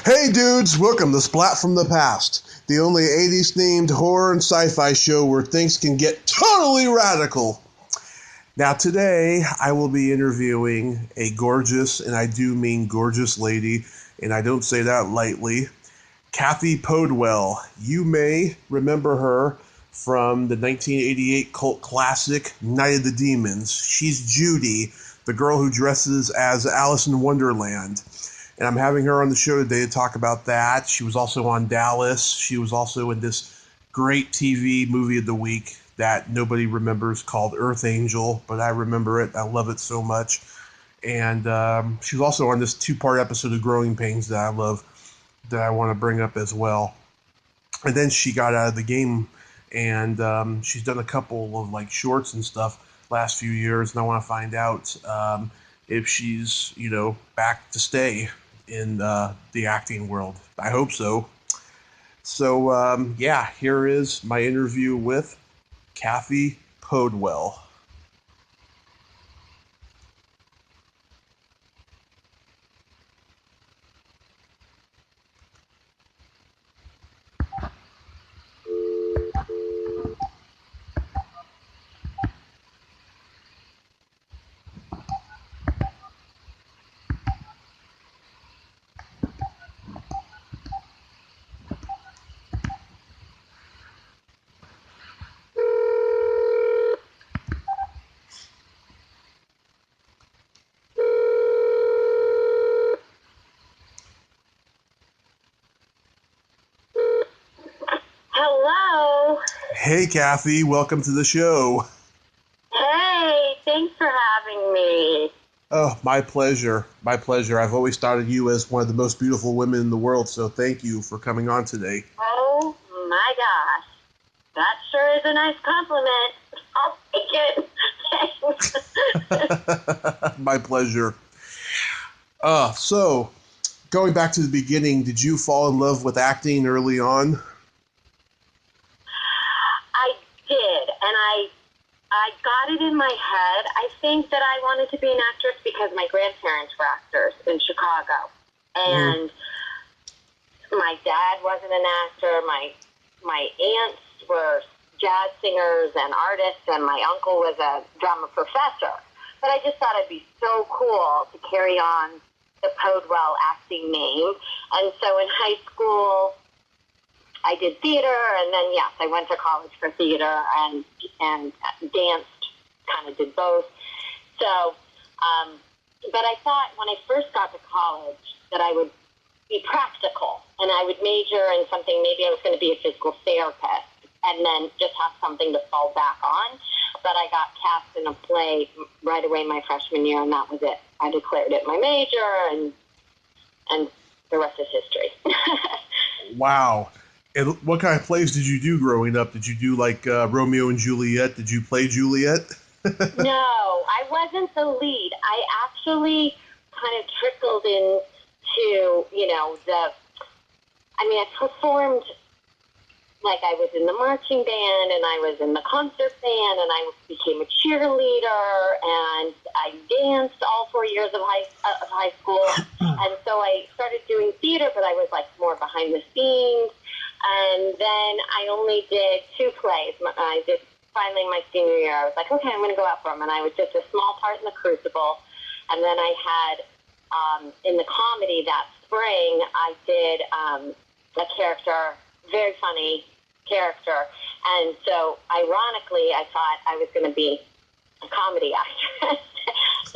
Hey dudes, welcome to Splat from the Past, the only 80s themed horror and sci-fi show where things can get totally radical. Now today, I will be interviewing a gorgeous, and I do mean gorgeous lady, and I don't say that lightly, Cathy Podewell. You may remember her from the 1988 cult classic Night of the Demons. She's Judy, the girl who dresses as Alice in Wonderland. And I'm having her on the show today to talk about that. She was also on Dallas. She was also in this great TV movie of the week that nobody remembers called Earth Angel, but I remember it. I love it so much. And she was also on this 2-part episode of Growing Pains that I love, that I want to bring up as well. And then she got out of the game, and she's done a couple of like shorts and stuff last few years, and I want to find out if she's, back to stay in the acting world. I hope so. So, here is my interview with Cathy Podewell. Hello. Hey, Cathy, welcome to the show. Hey, thanks for having me. Oh, my pleasure. My pleasure. I've always thought of you as one of the most beautiful women in the world, so thank you for coming on today. Oh, my gosh. That sure is a nice compliment. I'll take it. My pleasure. So, going back to the beginning, did you fall in love with acting early on? I did, and I got it in my head. I think that I wanted to be an actress because my grandparents were actors in Chicago. And my dad wasn't an actor. My aunts were jazz singers and artists, and my uncle was a drama professor. But I just thought it'd be so cool to carry on the Podewell acting name. And so in high school, I did theater, and then, yes, I went to college for theater and danced, kind of did both. So, but I thought when I first got to college that I would be practical, and I would major in something, maybe I was going to be a physical therapist, and then just have something to fall back on. But I got cast in a play right away my freshman year, and that was it. I declared it my major, and the rest is history. Wow. And what kind of plays did you do growing up? Did you do like Romeo and Juliet? Did you play Juliet? No, I wasn't the lead. I actually kind of trickled into, I performed, like I was in the marching band, and I was in the concert band, and I became a cheerleader, and I danced all 4 years of high school. And so I started doing theater, but I was like more behind the scenes. And then I only did 2 plays. I did finally my senior year. I was like, okay, I'm going to go out for them. And I was just a small part in The Crucible. And then I had, in the comedy that spring, I did a character, very funny character. And so, ironically, I thought I was going to be a comedy actress,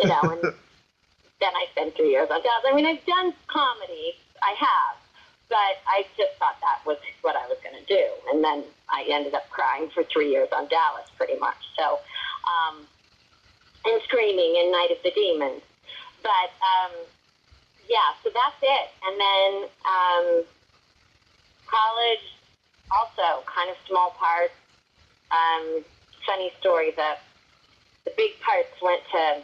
and then I spent 3 years on Dallas. I've done comedy. I have. But I just thought that was what I was going to do. And then I ended up crying for 3 years on Dallas, pretty much. So, and screaming in Night of the Demons. But, so that's it. And then college, also kind of small parts. Funny story, the big parts went to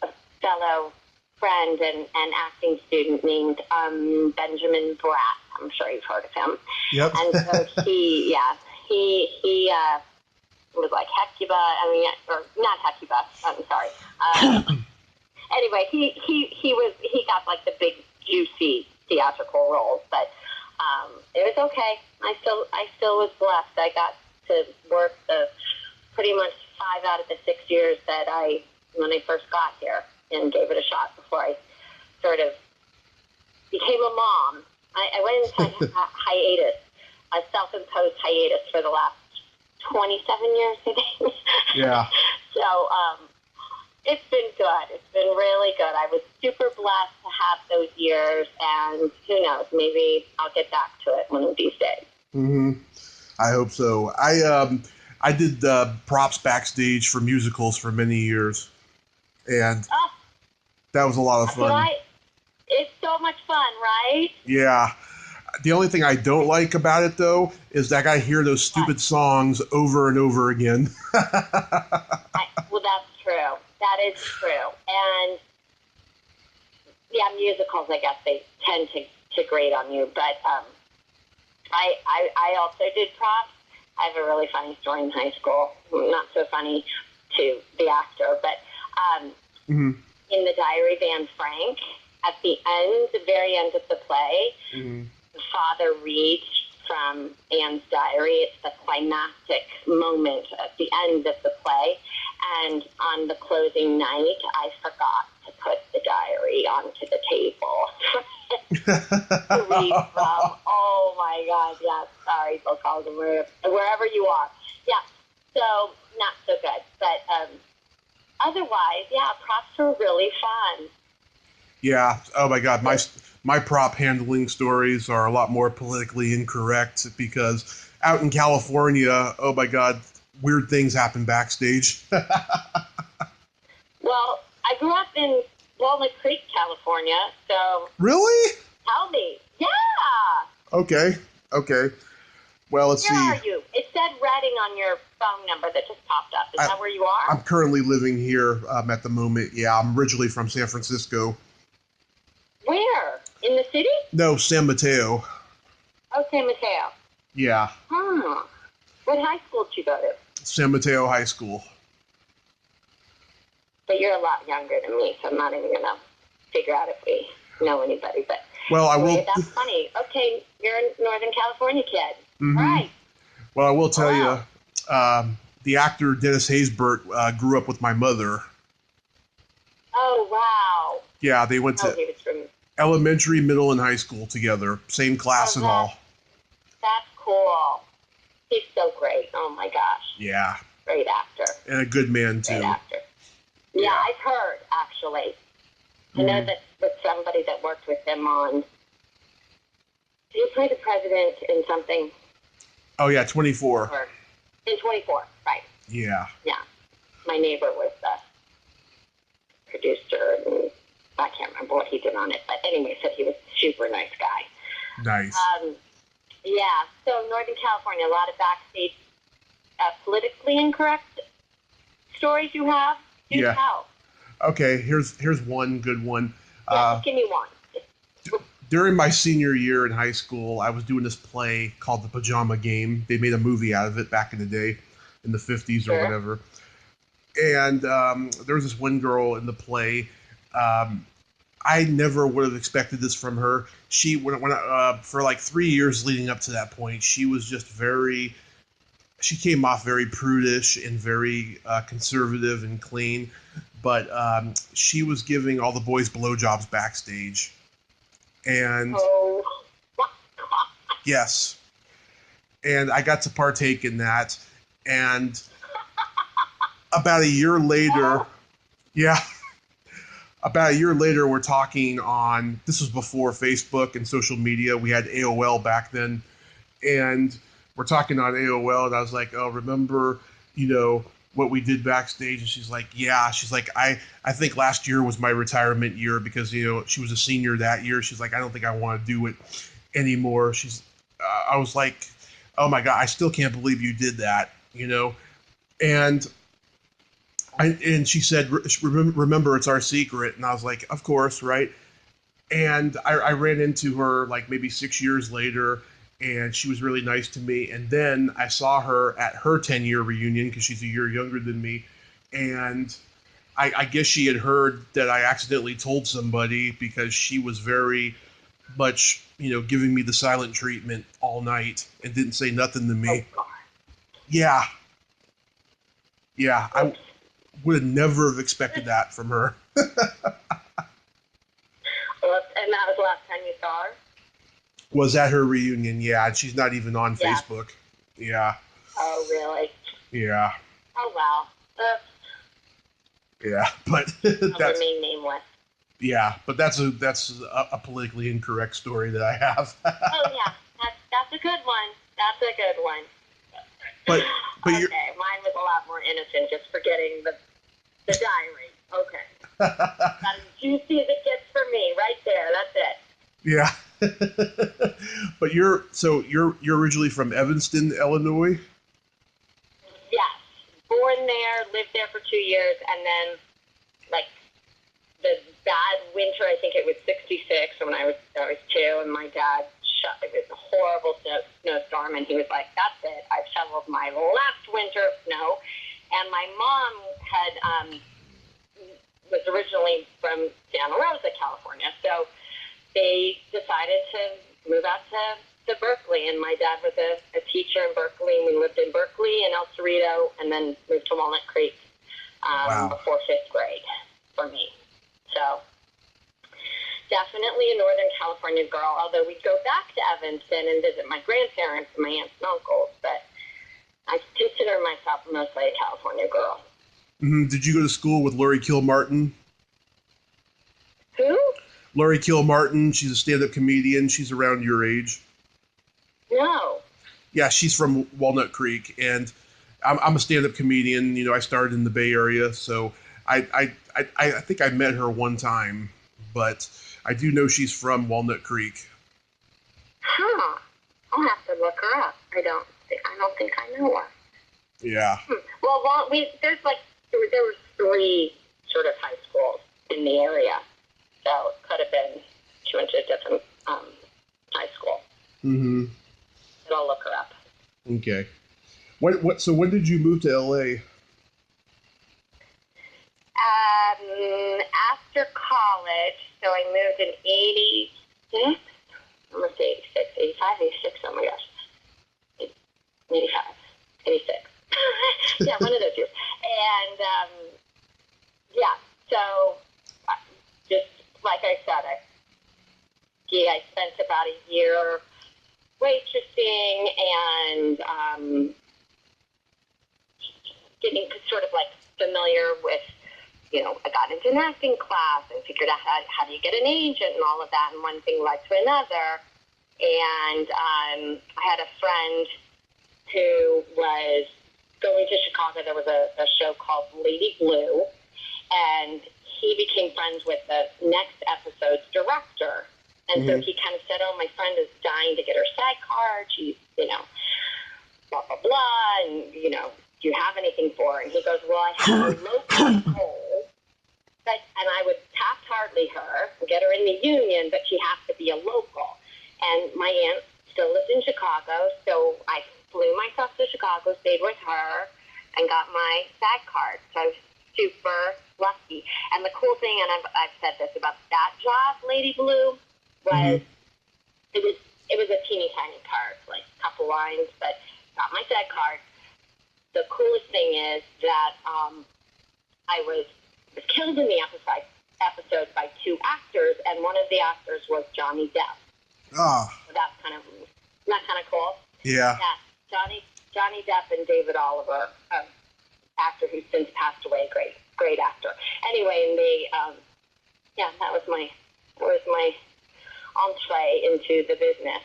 a fellow friend and acting student named Benjamin Splat. I'm sure you've heard of him. Yep. And so he was like Hecuba. Or not Hecuba. I'm sorry. Anyway, he got like the big juicy theatrical roles, but it was okay. I still was blessed. I got to work the pretty much 5 out of the 6 years that when I first got here, and gave it a shot before I sort of became a mom. I went into a hiatus, a self-imposed hiatus for the last 27 years, I think. Yeah. So it's been good. It's been really good. I was super blessed to have those years, and who knows, maybe I'll get back to it one of these days. Mm-hmm. I hope so. I did props backstage for musicals for many years, and that was a lot of fun. It's so much fun, right? Yeah. The only thing I don't like about it, though, is that I hear those stupid songs over and over again. Well, that's true. That is true. And, yeah, musicals, I guess, they tend to grate on you. But I also did props. I have a really funny story in high school. Not so funny to the actor, but in the Diary of Anne Frank, at the very end of the play, the father reads from Anne's diary. It's the climactic moment at the end of the play. And on the closing night, I forgot to put the diary onto the table to read from. Oh, my God, yeah. Sorry, so called wherever you are. Yeah, so not so good. But otherwise, yeah, props are really fun. Yeah. Oh, my God. My prop handling stories are a lot more politically incorrect because out in California, oh, my God, weird things happen backstage. Well, I grew up in Walnut Creek, California, so... Really? Tell me. Yeah! Okay. Well, let's see. Where are you? It said Reading on your phone number that just popped up. Is that where you are? I'm currently living here at the moment. Yeah, I'm originally from San Francisco. Where? In the city? No, San Mateo. Oh, San Mateo. Yeah. What high school did you go to? San Mateo High School. But you're a lot younger than me, so I'm not even going to figure out if we know anybody. But well, I will. That's funny. Okay, you're a Northern California kid. Right. Well, I will tell you, the actor Dennis Haysbert grew up with my mother. Oh, wow. Yeah, they went to elementary, middle, and high school together. Same class and all. That's cool. He's so great. Oh, my gosh. Yeah. Great actor. And a good man, too. Great actor. Yeah, I've heard, actually. I know that with somebody that worked with him on... Did you play the president in something? Oh, yeah, 24. In 24, right. Yeah. Yeah. My neighbor was the producer, and I can't remember what he did on it, but anyway, said he was a super nice guy. Nice. Yeah, so Northern California, a lot of backstage politically incorrect stories you have. Do tell. Okay, here's one good one. Yeah, just give me one. During my senior year in high school, I was doing this play called The Pajama Game. They made a movie out of it back in the day, in the 50s or whatever. And there was this one girl in the play. I never would have expected this from her. She, for like 3 years leading up to that point, she was just she came off very prudish and very conservative and clean. But she was giving all the boys blowjobs backstage. And yes, and I got to partake in that. And about a year later, we're talking on, this was before Facebook and social media. We had AOL back then. And we're talking on AOL, and I was like, oh, remember, what we did backstage? And she's like, yeah. She's like, I think last year was my retirement year because, she was a senior that year. She's like, I don't think I want to do it anymore. I was like, oh my God, I still can't believe you did that, And she said, remember, it's our secret. And I was like, of course, right? And I ran into her like maybe 6 years later, and she was really nice to me. And then I saw her at her 10-year reunion because she's a year younger than me. And I guess she had heard that I accidentally told somebody because she was very much, giving me the silent treatment all night and didn't say nothing to me. Oh, God. Yeah. Yeah, I would have never have expected that from her. Well, and that was the last time you saw her? Was at her reunion, yeah, and she's not even on Yeah. Facebook. Yeah. Oh, really? Yeah. Oh, wow. Yeah, but I'll remain nameless. Yeah, but that's a politically incorrect story that I have. Oh, yeah, that's a good one. That's a good one. But okay, mine was a lot more innocent, just forgetting the diary. Okay. About as juicy as it gets for me, right there. That's it. Yeah. But you're originally from Evanston, Illinois? Yes. Born there, lived there for 2 years, and then, like, the bad winter, I think it was 66 when I was 2, and my dad it was a horrible snowstorm, and he was like, that's it, I've shoveled my last winter of snow. And my mom was originally from Santa Rosa, California, so they decided to move out to Berkeley, and my dad was a teacher in Berkeley, and we lived in Berkeley and El Cerrito, and then moved to Walnut Creek before 5th grade for me. So definitely a Northern California girl, although we'd go back to Evanston and visit my grandparents and my aunts and uncles, but I consider myself mostly a California girl. Mm-hmm. Did you go to school with Laurie Kilmartin? Who? Laurie Kilmartin. She's a stand-up comedian. She's around your age. No. Yeah, she's from Walnut Creek, and I'm a stand-up comedian. I started in the Bay Area, so I think I met her one time, but I do know she's from Walnut Creek. Huh. I'll have to look her up. I don't think I know her. Yeah. Well, there were 3 sort of high schools in the area, so it could have been she went to a different high school. Mm-hmm. But I'll look her up. Okay. So when did you move to LA? After college, so I moved in 86. I'm going to say 86, 85, 86, oh my gosh. 85, 86. Yeah, one of those years. And, yeah, so just like I said, I spent about a year waitressing and getting sort of like familiar with, I got into an acting class and figured out how do you get an agent and all of that, and one thing led to another. And I had a friend who was going to Chicago. There was a show called Lady Blue, and he became friends with the next episode's director. And so he kind of said, oh, my friend is dying to get her SAG card. She's, blah, blah, blah, and, do you have anything for her? And he goes, well, I have a local role, and I would taft-hardly her and get her in the union, but she has to be a local. And my aunt still lives in Chicago, so I flew myself to Chicago, stayed with her, and got my SAG card. So I was super lucky. And the cool thing, and I've said this about that job, Lady Blue, was it was a teeny tiny part, like a couple lines, but got my SAG card. The coolest thing is that I was killed in the episode by 2 actors, and one of the actors was Johnny Depp. Ah. So that's kind of cool. Yeah. Yeah. Johnny Depp and David Oliver, actor who's since passed away, great actor. Anyway, and they, that was my entree into the business.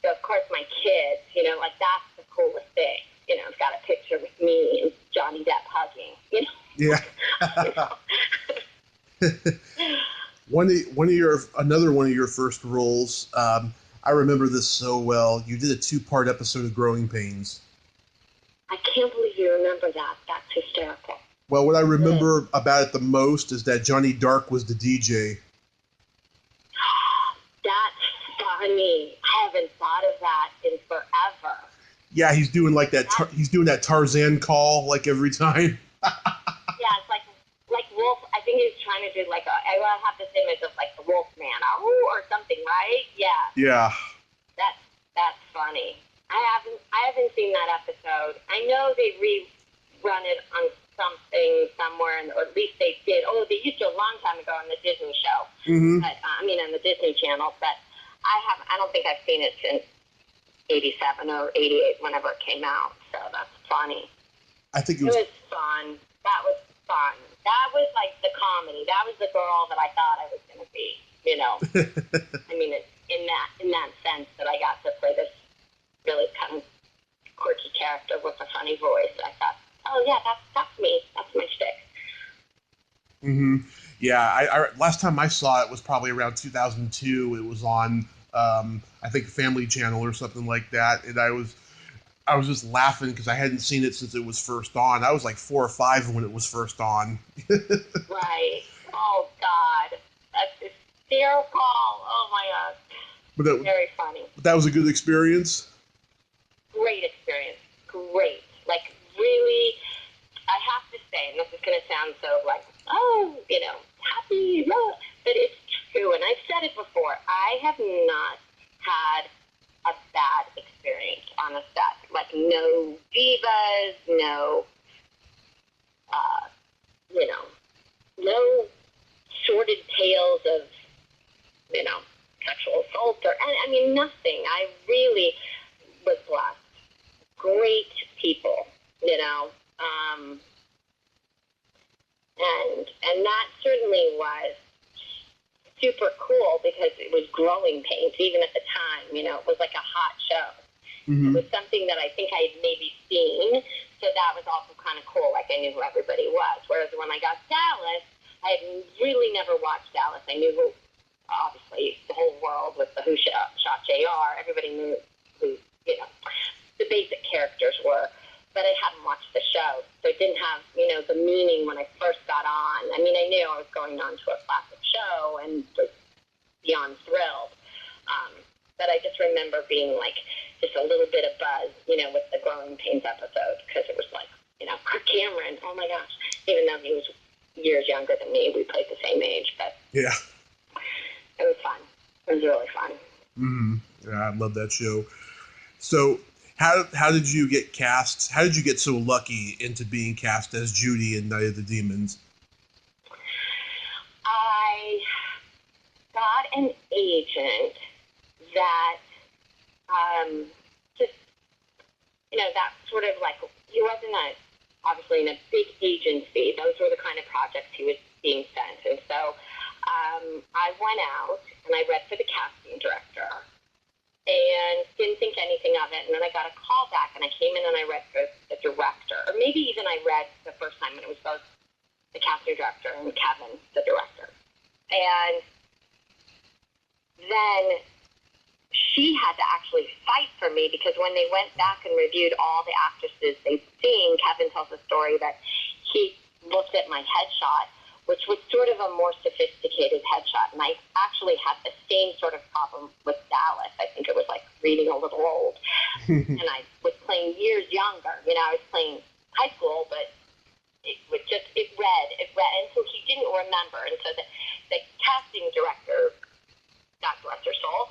So of course my kids, that's the coolest thing. I've got a picture with me and Johnny Depp hugging. Yeah. Another one of your first roles. I remember this so well. You did a 2-part episode of Growing Pains. I can't believe you remember that. That's hysterical. Well, what I remember about it the most is that Johnny Dark was the DJ. That's funny. I haven't thought of that in forever. Yeah, he's doing like that. He's doing that Tarzan call like every time. Yeah, it's like Wolf. I think he's trying to do I have this image of like the Wolf Man, or something, right? Yeah. Yeah. That's funny. I haven't seen that episode. I know they rerun it on something somewhere, or at least they did. Oh, they used to a long time ago on the Disney show. Mm-hmm. But on the Disney Channel. But I don't think I've seen it since '87 or '88, whenever it came out. So that's funny. I think it was fun. That was fun. That was like the comedy. That was the girl that I thought I was going to be. You know. I mean, in that sense that I got to play this really kind of quirky character with a funny voice. I thought, oh yeah, that's me. That's my shtick. Mm-hmm. Yeah, I last time I saw it was probably around 2002. It was on, I think, Family Channel or something like that, and I was just laughing because I hadn't seen it since it was first on. I was like 4 or 5 when it was first on. Right. Oh God, that's hysterical. Oh my God. But that, very funny. But that was a good experience. Great experience. Great. Like really, I have to say, and this is going to sound so like, oh, happy, but it's true. And I've said it before. I have not had a bad experience on a set. Like no divas, no, no sordid tales of, sexual assault or, nothing. I really was blessed. Great people, and that certainly was super cool because it was growing pains even at the time. It was like a hot show. Mm-hmm. It was something that I think I had maybe seen, so that was also kind of cool. Like I knew who everybody was. Whereas when I got Dallas, I had really never watched Dallas. I knew who, obviously, the whole world with the Who Shot JR. Everybody knew who, the basic characters were, but I hadn't watched the show, so it didn't have, the meaning when I first got on. I mean, I knew I was going on to a classic show and was beyond thrilled, but I just remember being like just a little bit of buzz, with the Growing Pains episode, because it was like, Kirk Cameron, oh my gosh, even though he was years younger than me, we played the same age, but yeah, it was fun. It was really fun. Mm-hmm. Yeah, I love that show. So how did you get cast? How did you get so lucky into being cast as Judy in Night of the Demons? I got an agent that just, that sort of like, he wasn't obviously in a big agency. Those were the kind of projects he was being sent. And so I went out and I read for the casting director and didn't think anything of it. And then I got a call back and I came in and I read for the director. Or maybe even I read the first time and it was both the casting director and Kevin, the director. And then she had to actually fight for me because when they went back and reviewed all the actresses they'd seen, Kevin tells a story that he looked at my headshot, which was sort of a more sophisticated headshot. And I actually had the same sort of problem with Dallas. I think it was like reading a little old. And I was playing years younger. I was playing high school, but it read. And so he didn't remember. And so the casting director, God bless her soul,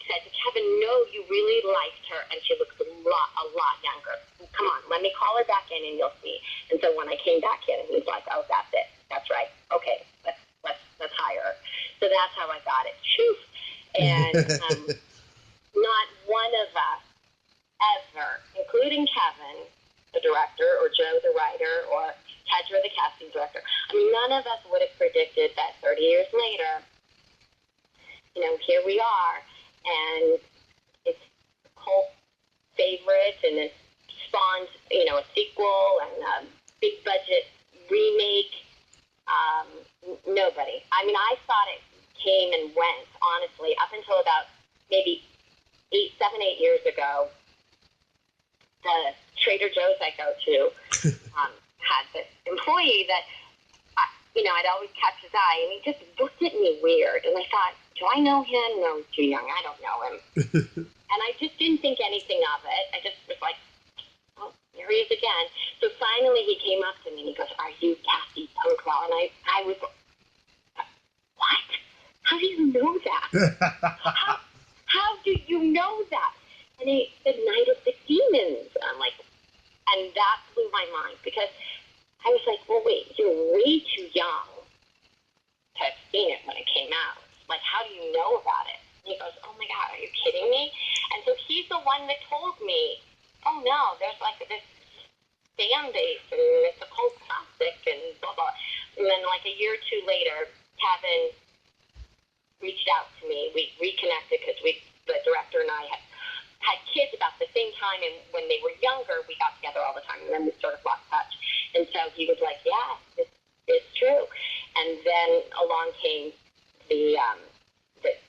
said to Kevin, no, you really liked her, and she looks a lot younger. Come on, let me call her back in, and you'll see. And so when I came back in, he was like, oh, that's it. That's right. Okay, let's hire her. So that's how I got it. Phew. And not one of us ever, including Kevin, the director, or Joe, the writer, or Tedra, the casting director, none of us would have predicted that 30 years later, here we are, and it's a cult favorite, and it spawns, a sequel and a big budget remake. Nobody. I thought it came and went, honestly, up until about maybe 7, 8 years ago. The Trader Joe's I go to had this employee that, I'd always catch his eye, and he just looked at me weird, and I thought, do I know him? No, he's too young. I don't know him. And I just didn't think anything of it. I just was like, oh, here he is again. So finally he came up to me and he goes, are you Cathy Podewell? And I was like, what? How do you know that? How you know that? And he said, Night of the Demons. And I'm like, and that blew my mind because I was like, well, wait, you're way too young to have seen it when it came out. Like, how do you know about it? And he goes, oh my God, are you kidding me? And so he's the one that told me, oh no, there's like this fan base and it's a cult classic and blah, blah. And then like a year or two later, Kevin reached out to me. We reconnected because the director and I had kids about the same time, and when they were younger, we got together all the time, and then we sort of lost touch. And so he was like, yeah, it's true. And then along came the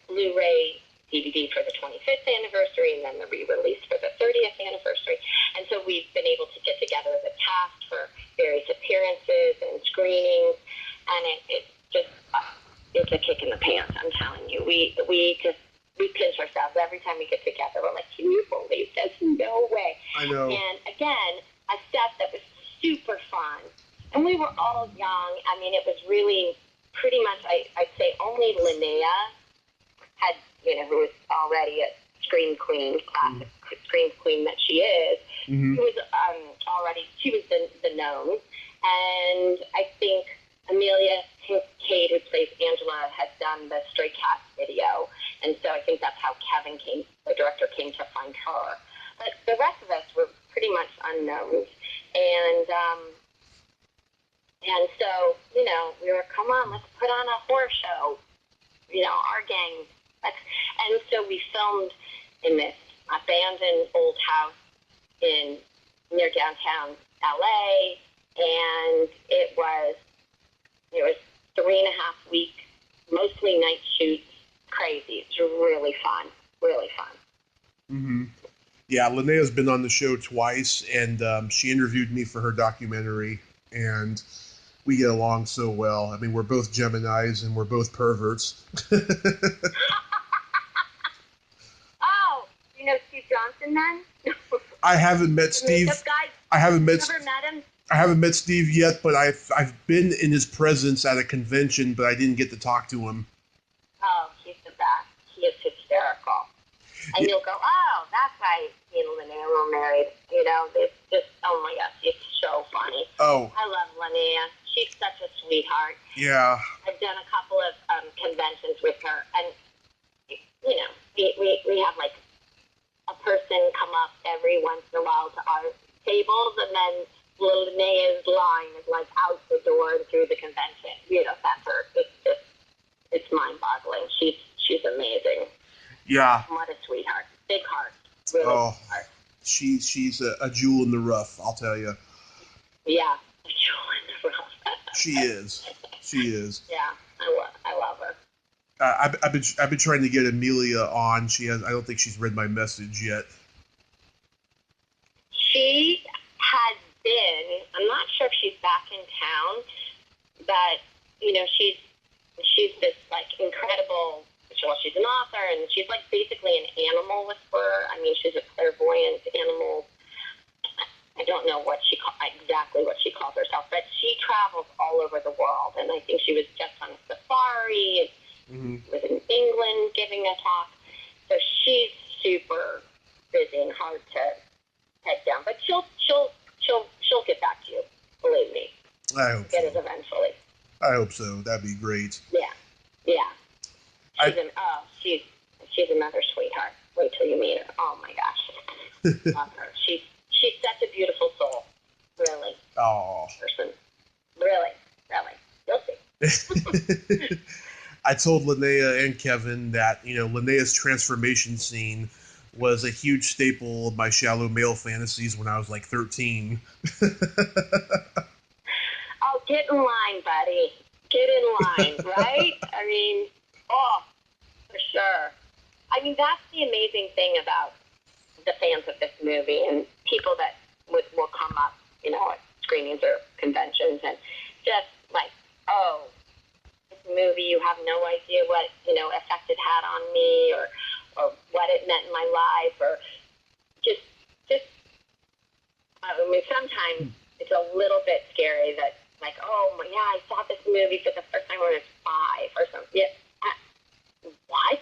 Blu-ray DVD for the 25th anniversary, and then the re-release for the 30th anniversary. And so we've been able to get together as a cast for various appearances and screenings, and it's a kick in the pants, I'm telling you. We pinch ourselves every time we get together. We're like, can you believe this? No way. I know. And again, a set that was super fun. And we were all young. I mean, it was really pretty much, I'd say only Linnea had, who was already a scream queen, classic scream queen that she is. Mm-hmm. She was she was the known. And I think Amelia Cade, who plays Angela, had done the Stray Cat video. And so I think that's how the director came to find her. But the rest of us were pretty much unknowns. And so, we were, come on, let's put on a horror show. Our gang. And so we filmed in this abandoned old house near downtown LA. And it was 3.5 week, mostly night shoots. Crazy. It's really fun. Really fun. Mm-hmm. Yeah, Linnea's been on the show twice, and she interviewed me for her documentary, and we get along so well. I mean, we're both Geminis, and we're both perverts. Oh, you know Steve Johnson, then? I haven't met Steve. Guy? I haven't met. Never met him? I haven't met Steve yet, but I've been in his presence at a convention, but I didn't get to talk to him. Oh, he's the best. He is hysterical. And you'll go, oh, that's why he and Linnea were married. It's just, oh my gosh, it's so funny. Oh. I love Linnea. She's such a sweetheart. Yeah. I've done a couple of conventions with her, and, we have like a person come up every once in a while to our tables, and then Linnea's line is like out the door and through the convention. That's her. It's mind-boggling. She's amazing. Yeah. What a sweetheart. Big heart. Really big heart. She's a jewel in the rough, I'll tell you. Yeah, a jewel in the rough. She is. Yeah, I love her. I've been trying to get Amelia on. I don't think she's read my message yet. She has been. I'm not sure if she's back in town, but she's this like incredible. Well, she's an author, and she's like basically an animal whisperer. I mean, she's a clairvoyant animal. I don't know exactly what she calls herself, but she travels all over the world, and I think she was just on a safari. Was in England giving a talk. So she's super busy and hard to head down, but she'll get back to you. Believe me. I hope get so. it eventually. I hope so. That'd be great. Yeah. She's another sweetheart. Wait till you meet her. Oh my gosh, love her. She's such a beautiful soul. Really. Oh. Person. Really. You'll see. I told Linnea and Kevin that Linnea's transformation scene was a huge staple of my shallow male fantasies when I was like 13. Oh, get in line, buddy. Get in line, right? I mean, for sure. I mean, that's the amazing thing about the fans of this movie and people that will come up, at screenings or conventions and just like, oh, this movie, you have no idea what, effect it had on me or what it meant in my life or just, I mean, sometimes it's a little bit scary that like, oh, yeah, I saw this movie for the first time when I was 5 or something. Yeah. What?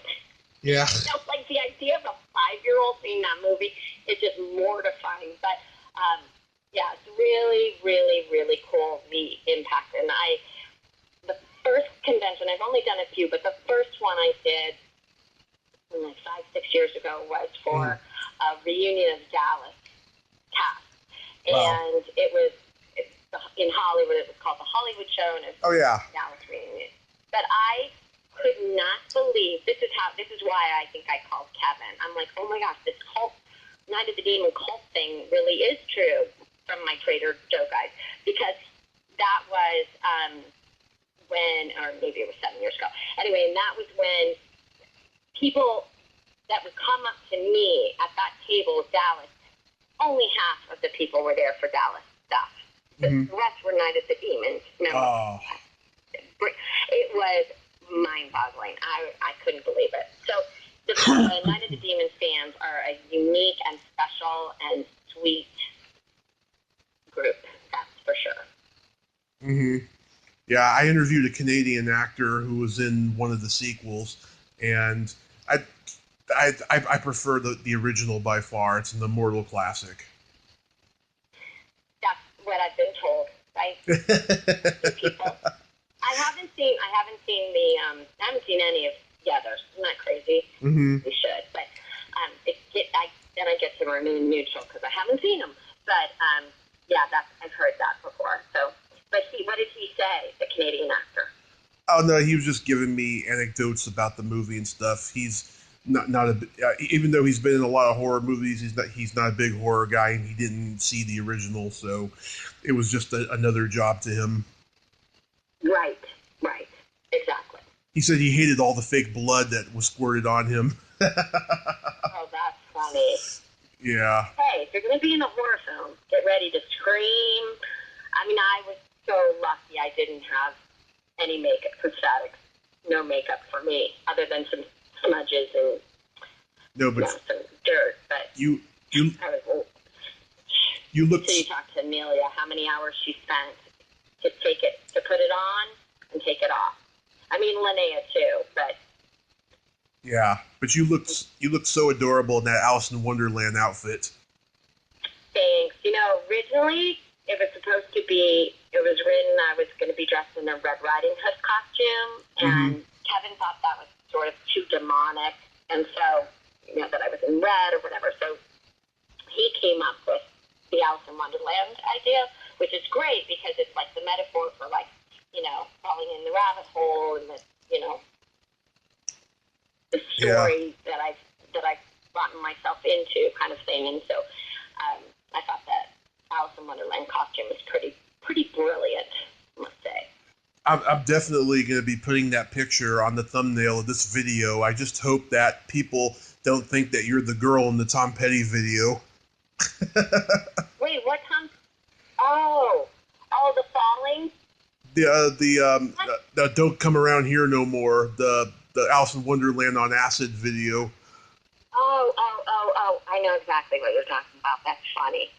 Yeah. Like the idea of a 5-year-old seeing that movie is just mortifying. But yeah, it's really, really, really cool, the impact. And the first convention, I've only done a few, but the first one I did like 5-6 years ago was for a reunion of Dallas cast. Wow. And in Hollywood, it was called the Hollywood Show, and it was Dallas reunion. But I could not believe, this is why I think I called Kevin. I'm like, oh my gosh, this cult, Night of the Demon cult thing really is true from my Trader Joe guys. Because that was when, or maybe it was 7 years ago. Anyway, and that was when people that would come up to me at that table of Dallas, only half of the people were there for Dallas stuff. The rest were Night of the Demons. Oh. It was mind-boggling. I couldn't believe it. So the Night of the Demons fans are a unique and special and sweet group, that's for sure. Mm-hmm. Yeah, I interviewed a Canadian actor who was in one of the sequels, and I prefer the original by far. It's an immortal classic. That's what I've been told, right? People. I haven't seen any of the others. Isn't that crazy? Mm-hmm. We should, but then I get to remain neutral because I haven't seen them. But yeah, I've heard that before. So, but what did he say? The Canadian actor. Oh no, he was just giving me anecdotes about the movie and stuff. He's not even though he's been in a lot of horror movies, he's not a big horror guy, and he didn't see the original, so it was just another job to him. Right, exactly. He said he hated all the fake blood that was squirted on him. Oh, that's funny. Yeah. Hey, if you're going to be in a horror film, get ready to scream. I mean, I was so lucky I didn't have any makeup, prosthetics, no makeup for me, other than some smudges and some dirt. But you look. So you talked to Amelia, how many hours she spent to put it on and take it off. I mean, Linnea too, but. Yeah, but you looked so adorable in that Alice in Wonderland outfit. Thanks. Originally it was written I was going to be dressed in a Red Riding Hood costume, and Kevin thought that was sort of too demonic, and so, that I was in red or whatever. So he came up with the Alice in Wonderland idea, which is great because it's like the metaphor for falling in the rabbit hole and the story that I've gotten myself into kind of thing. And so I thought that Alice in Wonderland costume is pretty brilliant, I must say. I'm definitely going to be putting that picture on the thumbnail of this video. I just hope that people don't think that you're the girl in the Tom Petty video. Wait, what Tom? Oh, the falling? The Don't Come Around Here No More, the Alice in Wonderland on Acid video. Oh, I know exactly what you're talking about. That's funny.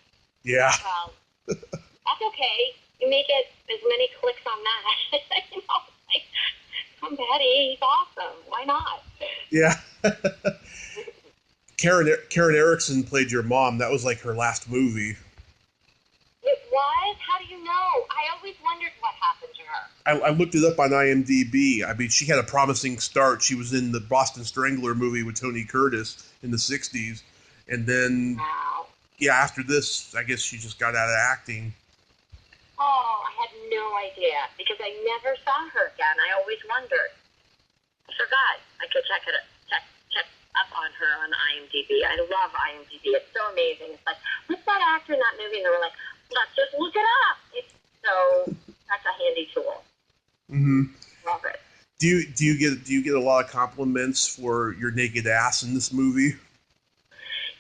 Yeah. Well, that's okay. You make it as many clicks on that. Tom Petty, he's awesome. Why not? Yeah. Karen Erickson played your mom. That was like her last movie. It was? How do you know? I always wondered what happened to her. I looked it up on IMDb. I mean, she had a promising start. She was in the Boston Strangler movie with Tony Curtis in the 60s. And then, after this, I guess she just got out of acting. Oh, I had no idea, because I never saw her again. I always wondered. I forgot. I could check up on her on IMDb. I love IMDb. It's so amazing. It's like, what's that actor in that movie? And they were like, let's just look it up. That's a handy tool. Mm-hmm. Love it. Do you get a lot of compliments for your naked ass in this movie?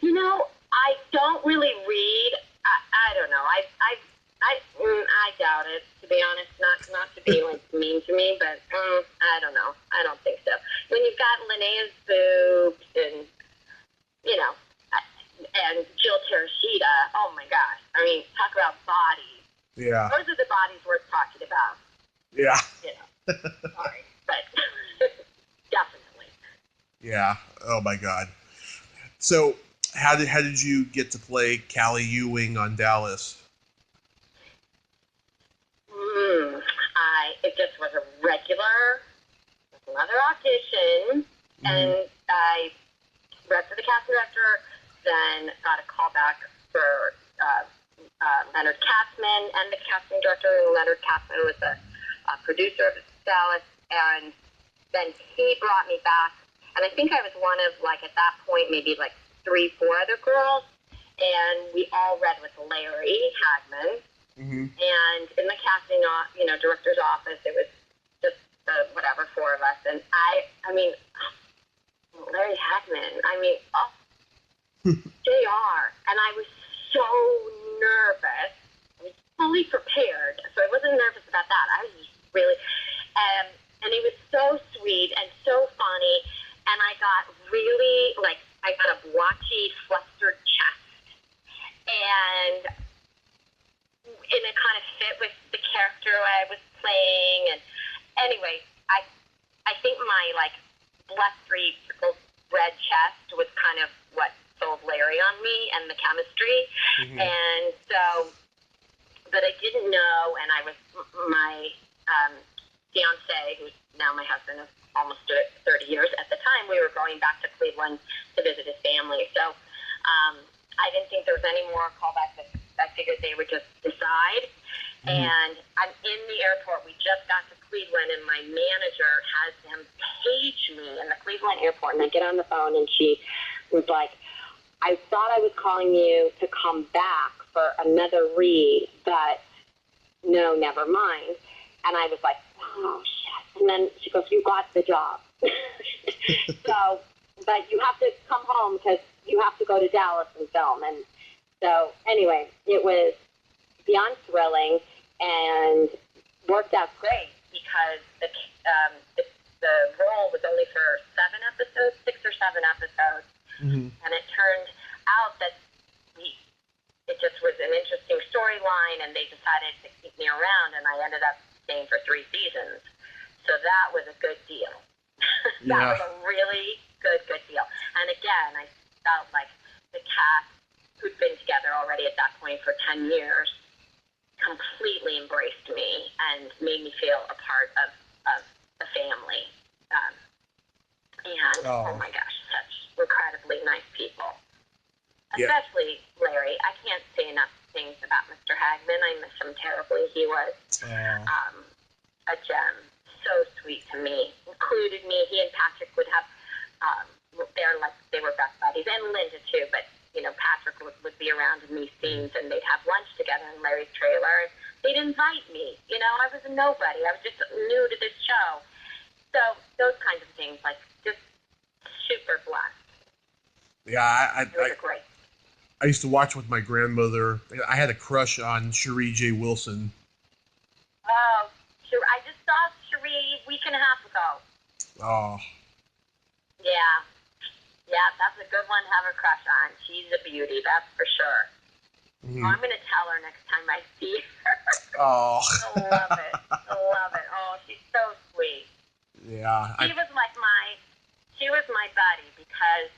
I don't really read. I don't know. I doubt it, to be honest. Not to be mean to me, but I don't know. I don't think so. When you've got Linnea's boobs and and Jill Tereshita, oh my gosh! I mean, talk about bodies. Yeah. Those are the bodies worth talking about. Yeah. Sorry, but definitely. Yeah. Oh my God. So how did you get to play Callie Ewing on Dallas? It just was a regular, another audition, and I read for the casting director, then got a call back for Leonard Katzman and the casting director. Leonard Katzman was the producer of Dallas, and then he brought me back, and I think I was one of, like, at that point, maybe like 3-4 other girls, and we all read with Larry Hagman. And in the casting, director's office, it was just the 4 of us. And I mean, Larry Hagman, JR. And I was so nervous. I was fully prepared, so I wasn't nervous about that. I was just really, and he was so sweet and so funny. And I got really, I got a blotchy, flustered chest. And it kind of fit with the character I was playing, and anyway, I think my blustery red chest was kind of what sold Larry on me and the chemistry, and so, but I didn't know, and I was my fiance, who's now my husband of almost 30 years. At the time, we were going back to Cleveland to visit his family, so I didn't think there was any more callbacks. I figured they would just decide. And I'm in the airport. We just got to Cleveland, and my manager has them page me in the Cleveland airport. And I get on the phone, and she was like, I thought I was calling you to come back for another read, but no, never mind. And I was like, oh, shit. And then she goes, you got the job. So, but you have to come home because you have to go to Dallas and film. And so anyway, it was beyond thrilling and worked out great because the role was only for 6 or 7 episodes. And it turned out that it just was an interesting storyline, and they decided to keep me around, and I ended up staying for 3 seasons. So that was a good deal. That was a really good deal. And again, I felt like the cast, who'd been together already at that point for 10 years, completely embraced me and made me feel a part of the family. And, oh my gosh, such incredibly nice people. Especially Larry. I can't say enough things about Mr. Hagman. I miss him terribly. He was a gem. So sweet to me. Included me. He and Patrick would have, they were best buddies. And Linda too, but Patrick would be around in these scenes, and they'd have lunch together in Larry's trailer. They'd invite me. I was a nobody. I was just new to this show. So those kinds of things, just super blessed. Yeah, it was great. I used to watch with my grandmother. I had a crush on Cherie J. Wilson. Oh, I just saw Cherie a week and a half ago. Oh. Yeah. Yeah, that's a good one to have a crush on. She's a beauty, that's for sure. Well, I'm going to tell her next time I see her. Oh. I love it. Oh, she's so sweet. Yeah. She was my buddy because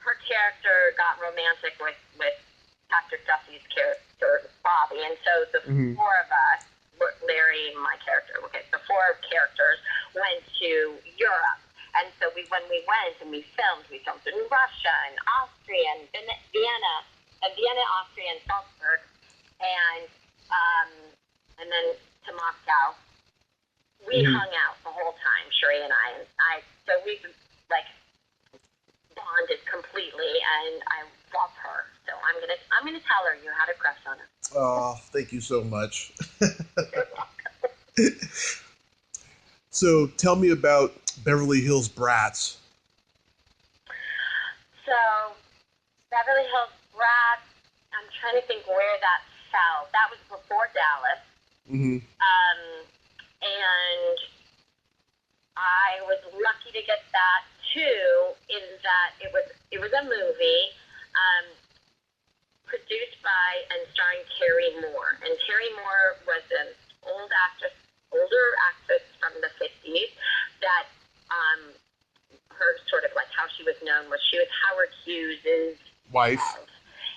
her character got romantic with Patrick Duffy's character, Bobby, and so the 4 of us, Larry and my character, the 4 characters went to Europe. And so when we went and we filmed in Russia and Austria and Vienna, Austria, and Salzburg, and then to Moscow. We hung out the whole time, Cherie and I. So we bonded completely, and I love her. So I'm gonna tell her you had a crush on her. Oh, thank you so much. You're welcome. So tell me about Beverly Hills Brats. So Beverly Hills Brats, I'm trying to think where that fell. That was before Dallas. And I was lucky to get that too, in that it was a movie produced by and starring Terry Moore. And Terry Moore was an older actress from the 50s that her her sort of like how she was known was she was Howard Hughes' Wife.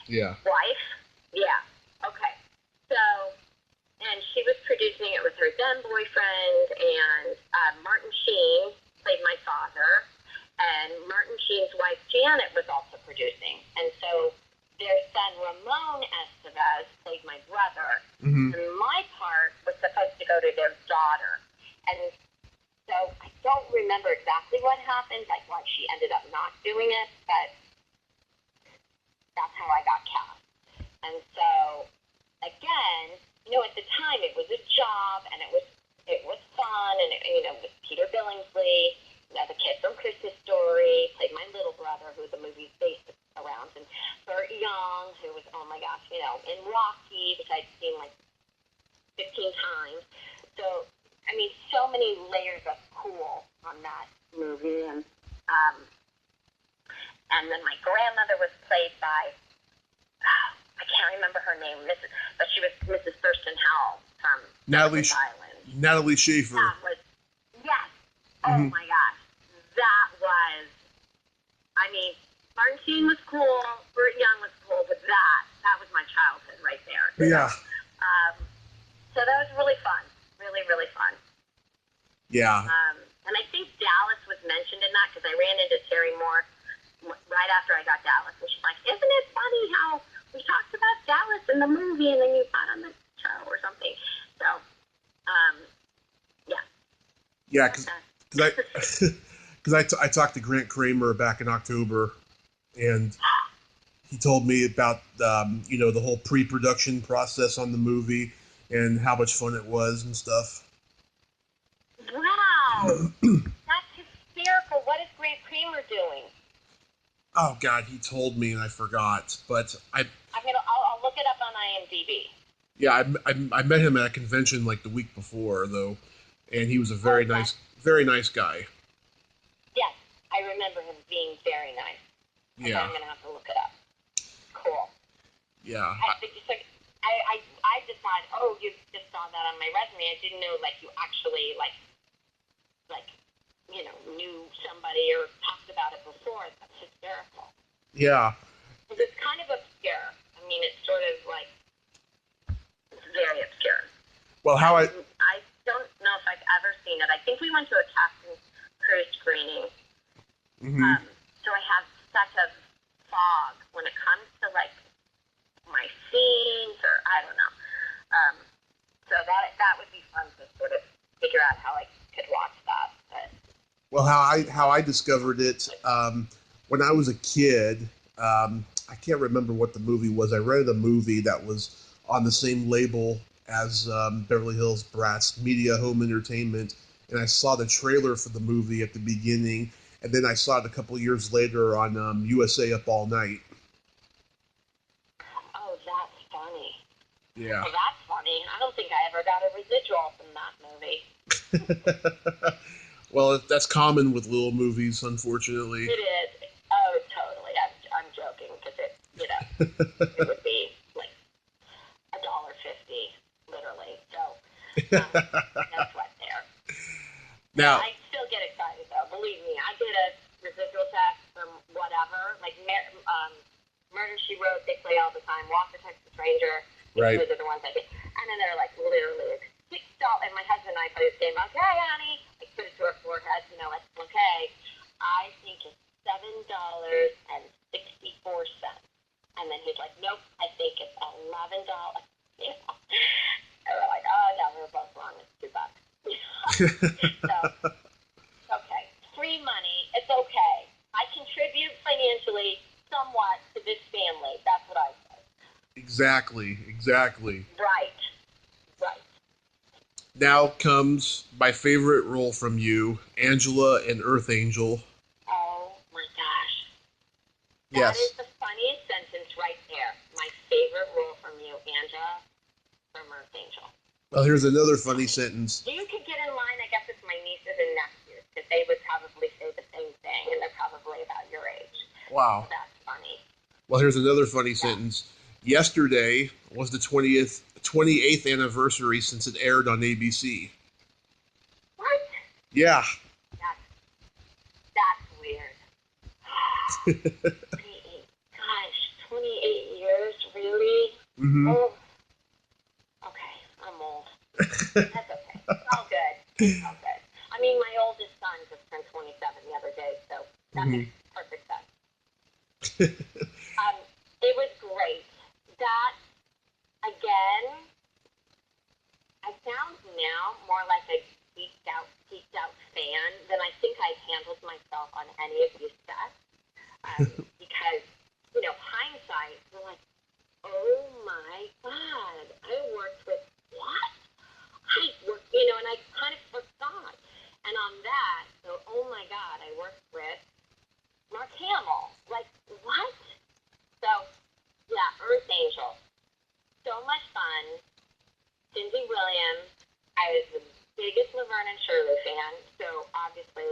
Yeah. Wife? Yeah. Okay. So, and she was producing it with her then boyfriend, and Martin Sheen played my father, and Martin Sheen's wife Janet was also producing. And so their son Ramon Estevez played my brother, and my part was supposed to go to their daughter. And so I don't remember exactly what happened, like why she ended up not doing it, but that's how I got cast. And so, again, you know, at the time it was a job, and it was fun, and it, you know, with Peter Billingsley, you know, the kid from Christmas Story, played my little brother, who the movie's based around, and Burt Young, who was, oh my gosh, you know, in Rocky, which I'd seen like 15 times. So, I mean, so many layers of cool on that movie, and then my grandmother was played by, I can't remember her name, but she was Mrs. Thurston Howell from Natalie Island. Natalie Schaefer. That was, yes. Oh my gosh. That was, I mean, Martin Sheen was cool, Burt Young was cool, but that was my childhood right there. Yeah. So that was really fun. Really, really fun. Yeah. And I think Dallas was mentioned in that because I ran into Terry Moore right after I got Dallas, and she's like, "Isn't it funny how we talked about Dallas in the movie and then you got on the show or something?" So, yeah. Yeah, because I talked to Grant Kramer back in October, and he told me about you know, the whole pre-production process on the movie and how much fun it was and stuff. Wow, that's hysterical. What is Grant Kramer doing? Oh God, he told me and I forgot, but I'll look it up on IMDb. Yeah, I met him at a convention like the week before though, and he was a very nice guy. Yes, I remember him being very nice. Yeah. Okay, I'm gonna have to look it up. Cool. Yeah. I decided, oh, you just saw that on my resume. I didn't know like you actually like you know, knew somebody or talked about it before. That's hysterical. Yeah. It's kind of obscure. I mean, it's sort of like, it's very obscure. Well, I don't know if I've ever seen it. I think we went to a cast and crew screening. So I have such a fog when it comes to like my scenes, or I don't know. So that would be fun to sort of figure out how I could watch that. But. Well, how I discovered it when I was a kid. I can't remember what the movie was. I rented a movie that was on the same label as Beverly Hills Brats, Media Home Entertainment, and I saw the trailer for the movie at the beginning, and then I saw it a couple years later on USA Up All Night. Oh, that's funny. Yeah. Well, that's funny. I don't think I ever got a residual from that movie. Well, that's common with little movies, unfortunately. It is. Oh, totally. I'm joking because it, you know, it would be like $1.50, literally. So, that's what there. Now, I still get excited though. Believe me, I did a residual check from whatever, like Murder, She Wrote. They play all the time. Walker, Texas Ranger. Right. Those are the ones I did. And then they're like literally $6. And my husband and I play this game. Okay, honey. I put it to her forehead. You know, like, okay. I think it's $7.64. And then he's like, nope. I think it's $11. You know? And we're like, oh no, we were both wrong. It's $2. So, okay. Free money. It's okay. I contribute financially somewhat to this family. That's what I say. Exactly. Right. Now comes my favorite role from you, Angela in Earth Angel. Oh my gosh. Yes. That is the funniest sentence right there. My favorite role from you, Angela from Earth Angel. Well, here's another funny sentence. You could get in line, I guess it's my nieces and nephews, because they would probably say the same thing, and they're probably about your age. Wow. So that's funny. Well, here's another funny sentence. Yesterday was the 28th anniversary since it aired on ABC. What? Yeah. That's weird. Gosh, 28 years, really? Mm-hmm. Oh, okay, I'm old. That's okay. It's all good. It's all good. I mean, my oldest son just turned 27 the other day, so that makes perfect sense. It was great. That, again, I sound now more like a geeked out fan than I think I've handled myself on any of these sets. Because, hindsight, we're like, oh my God, I worked with what? And I kind of forgot. And on that, so, oh my God, I worked with Mark Hamill. Like, what? So, yeah, Earth Angel. So much fun. Cindy Williams. I was the biggest Laverne and Shirley fan, so obviously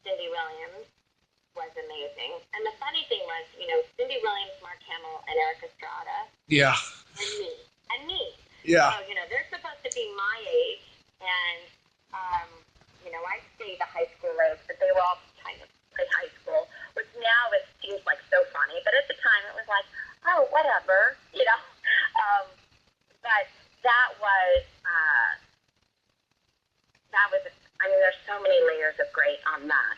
Cindy Williams was amazing. And the funny thing was, Cindy Williams, Mark Hamill, and Eric Estrada. Yeah. And me. Yeah. So, they're supposed to be my age, and, I say the high school age, but they were all kind of play high school, which now it seems like so funny, but at the time it was like, oh, whatever, but that was, there's so many layers of great on that.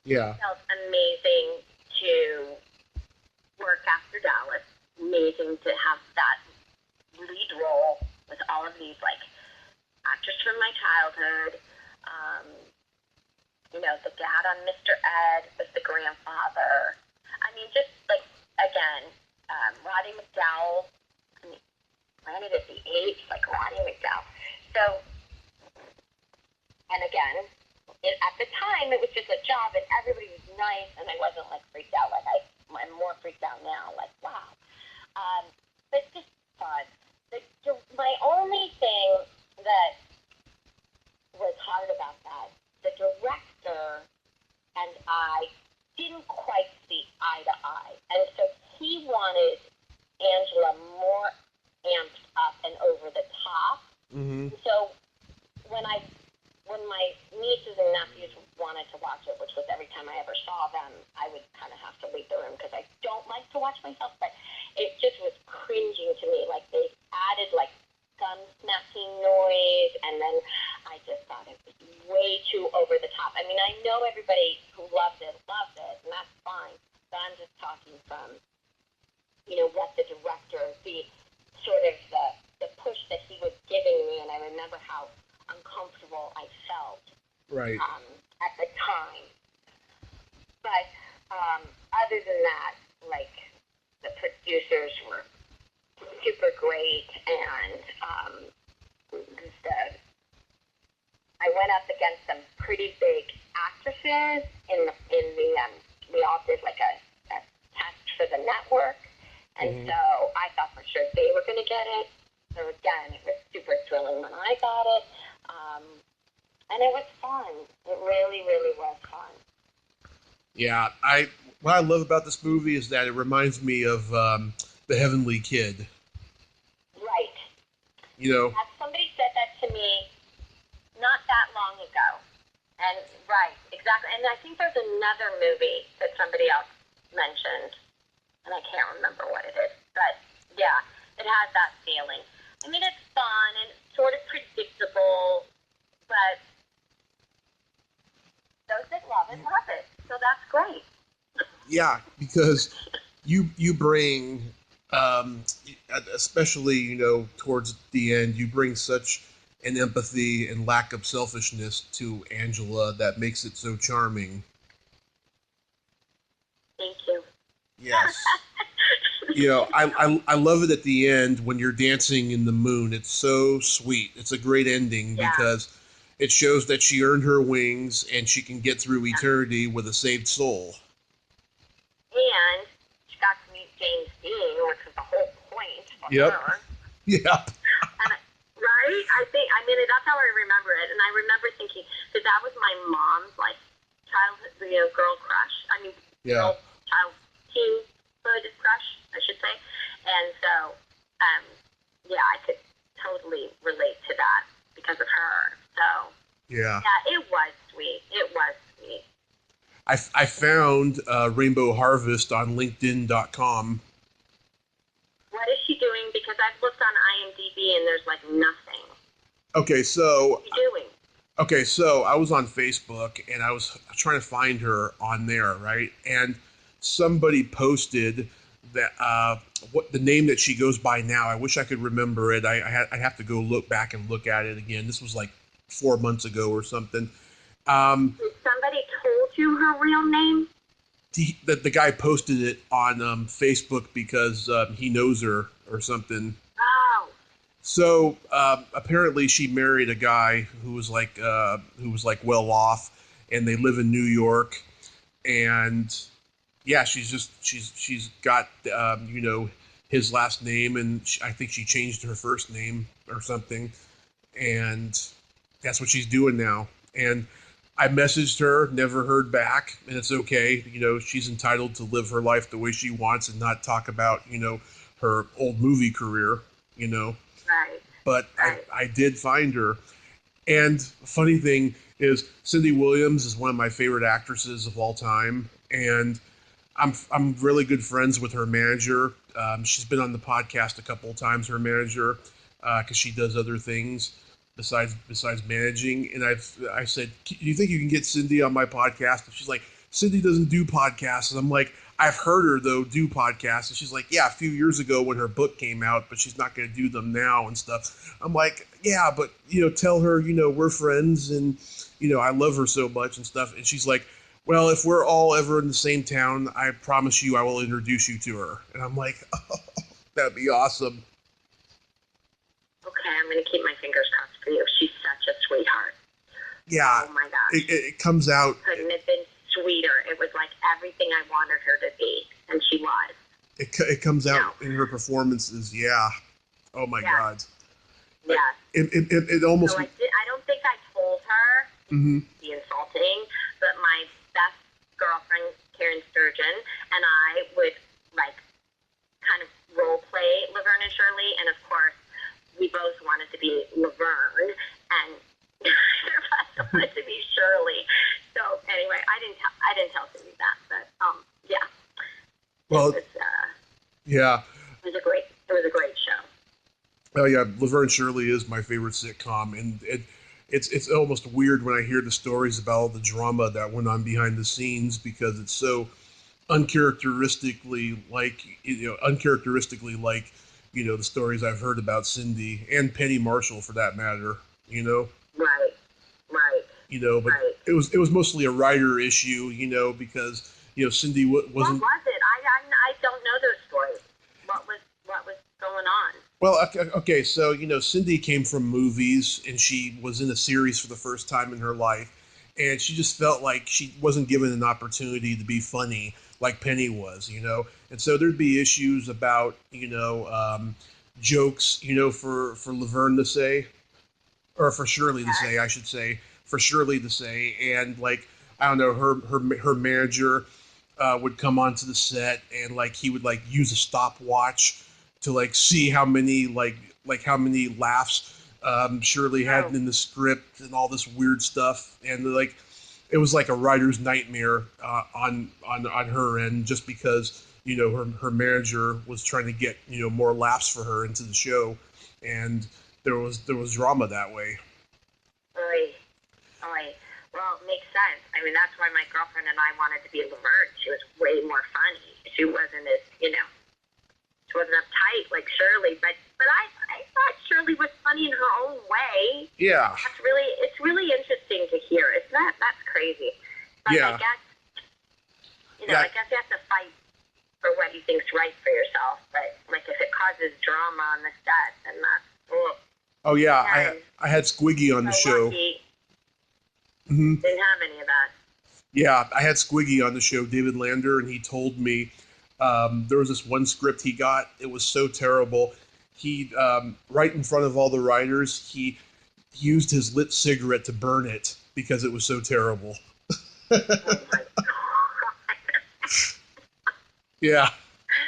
Yeah. It felt amazing to work after Dallas. Amazing to have that lead role with all of these, actors from my childhood. The dad on Mr. Ed was the grandfather. I mean, just, again, Roddy McDowell. I mean, granted at the age, Roddy McDowell. So, and again, at the time, it was just a job, and everybody was nice, and I wasn't, freaked out. I'm more freaked out now. Wow. But just fun. My only thing that was hard about that, the director and I didn't quite see eye to eye. And so he wanted Angela more amped up and over the top. Mm-hmm. So when my nieces and nephews wanted to watch it, which was every time I ever saw them, I would kind of have to leave the room because I don't like to watch myself, but it just was cringing to me. They added gun smacking noise, and then I just thought it was way too over the top. I mean, I know everybody who loved it, and that's fine, but I'm just talking from, what the director, the sort of the push that he was giving me, and I remember how uncomfortable I felt Right. At the time. But other than that, the producers were super great, and I went up against some pretty big actresses in the we all did a test for the network, and so I thought for sure they were going to get it. So again, it was super thrilling when I got it, and it was fun. It really, really was fun. Yeah, what I love about this movie is that it reminds me of The Heavenly Kid. Right. That somebody said that to me not that long ago. And right, exactly. And I think there's another movie that somebody else mentioned, and I can't remember what it is. But yeah, it has that feeling. I mean, it's fun and sort of predictable, but those that love it. So that's great. Yeah, because you bring, especially towards the end, you bring such an empathy and lack of selfishness to Angela that makes it so charming. Thank you. Yes. I love it at the end when you're dancing in the moon. It's so sweet. It's a great ending because it shows that she earned her wings and she can get through eternity with a saved soul. And she got to meet James Dean, which was the whole point for her. Yep. Right? That's how I remember it. And I remember thinking, because that was my mom's, childhood, girl crush. Childhood crush, I should say. And so, I could totally relate to that because of her. So, yeah, it was sweet. I found Rainbow Harvest on LinkedIn.com. What is she doing? Because I've looked on IMDb and there's like nothing. Okay, so What are you doing? Okay, so I was on Facebook and I was trying to find her on there, right? And somebody posted that what the name that she goes by now. I wish I could remember it. I'd have to go look back and look at it again. This was like 4 months ago or something. Did somebody told you her real name? The guy posted it on Facebook because he knows her or something. Oh. So apparently, she married a guy who was like well off, and they live in New York. And yeah, she's got his last name, and I think she changed her first name or something, and that's what she's doing now. And I messaged her, never heard back, and it's okay. She's entitled to live her life the way she wants and not talk about her old movie career. Right. But I did find her. And funny thing is, Cindy Williams is one of my favorite actresses of all time. And I'm really good friends with her manager. She's been on the podcast a couple of times, her manager, because she does other things besides managing. And I said, do you think you can get Cindy on my podcast? And she's like, Cindy doesn't do podcasts. And I'm like, I've heard her, though, do podcasts. And she's like, yeah, a few years ago when her book came out, but she's not going to do them now and stuff. I'm like, yeah, but, tell her, we're friends and, I love her so much and stuff. And she's like, well, if we're all ever in the same town, I promise you I will introduce you to her. And I'm like, oh, that'd be awesome. Okay, I'm going to keep my fingers crossed for you. She's such a sweetheart. Yeah. Oh, my gosh. It comes out. Couldn't have been sweeter. It was like everything I wanted her to be, and she was. It comes out in her performances. Yeah. Oh my God. Yeah. It almost. So I don't think I told her. Mm-hmm. Be insulting, but my best girlfriend Karen Sturgeon and I would like kind of role play Laverne and Shirley, and of course we both wanted to be Laverne, and neither of us wanted to be Shirley. So anyway, I didn't tell Cindy that, but yeah. Well, yeah. It was a great show. Oh yeah, Laverne and Shirley is my favorite sitcom, and it's almost weird when I hear the stories about all the drama that went on behind the scenes because it's so uncharacteristically like the stories I've heard about Cindy and Penny Marshall for that matter. Right. But it was mostly a writer issue, because Cindy wasn't. What was it? I don't know those stories. What was going on? Well, okay, so Cindy came from movies and she was in a series for the first time in her life, and she just felt like she wasn't given an opportunity to be funny like Penny was, and so there'd be issues about jokes, for Laverne to say, or for Shirley to say, I should say. For Shirley to say, and like I don't know, her manager would come onto the set and like he would like use a stopwatch to like see how many how many laughs Shirley had in the script and all this weird stuff, and like it was like a writer's nightmare on her end just because her manager was trying to get more laughs for her into the show, and there was drama that way. Well, it makes sense. I mean, that's why my girlfriend and I wanted to be Laverne. She was way more funny. She wasn't as, she wasn't uptight like Shirley, but I thought Shirley was funny in her own way. Yeah. It's really interesting to hear. That's crazy. But yeah. I guess you have to fight for what you think's right for yourself. But like if it causes drama on the set, then that's Oh yeah, I had Squiggy on the show. Lucky. Mm-hmm. Didn't have any of that. Yeah, I had Squiggy on the show, David Lander, and he told me there was this one script he got. It was so terrible. He right in front of all the writers, he used his lit cigarette to burn it because it was so terrible. Oh my God. Yeah.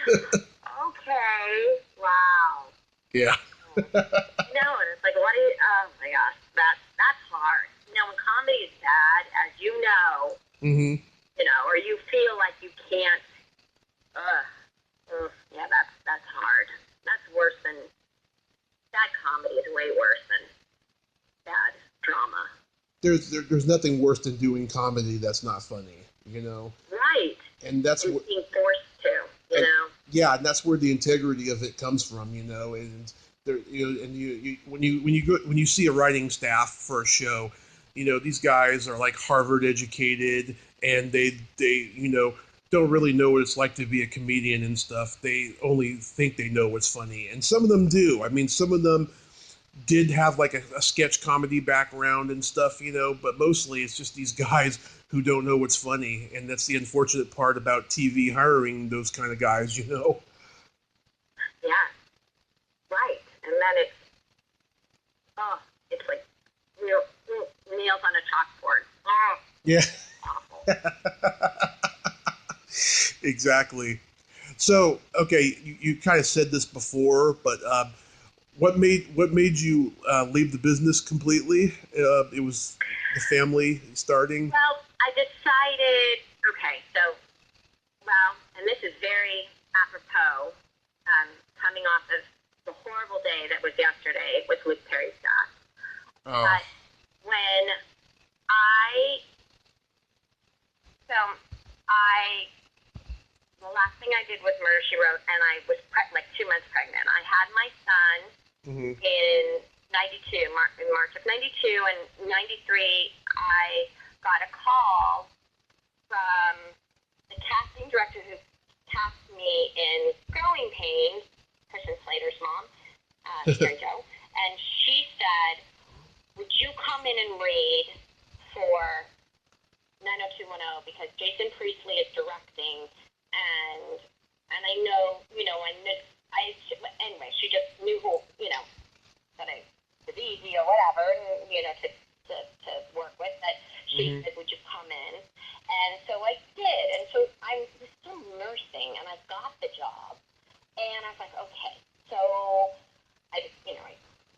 Okay. Wow. Yeah. And it's like, oh my gosh, that's hard. When comedy is bad, as you know, mm-hmm. or you feel like you can't. Yeah, that's hard. That's worse than bad comedy is way worse than bad drama. There's nothing worse than doing comedy that's not funny, Right. And that's being forced to, Yeah, and that's where the integrity of it comes from, and there, and you when you see a writing staff for a show, these guys are like Harvard educated, and they don't really know what it's like to be a comedian and stuff. They only think they know what's funny, and some of them do. I mean, some of them did have like a sketch comedy background and stuff, but mostly it's just these guys who don't know what's funny, and that's the unfortunate part about TV hiring those kind of guys, Yeah, right. And then it's like nails on a chalkboard. Yeah. Awful. Exactly. So, okay, you kind of said this before, but what made you leave the business completely? It was the family starting. Well, I decided. Okay, and this is very apropos. Coming off of the horrible day that was yesterday with Luke Perry's death. Oh. But when the last thing I did was Murder, She Wrote, and I was like 2 months pregnant. I had my son in 92, in March of 92, and 93, I got a call from the casting director who cast me in Growing Pains, Christian Slater's mom, Mary Jo, and she said, would you come in and read for 90210 because Jason Priestley is directing, and I know, anyway, she just knew who, that I was easy or whatever, to work with, that she said, would you come in? And so I did, and so I was still nursing, and I got the job, and I was like, okay, so I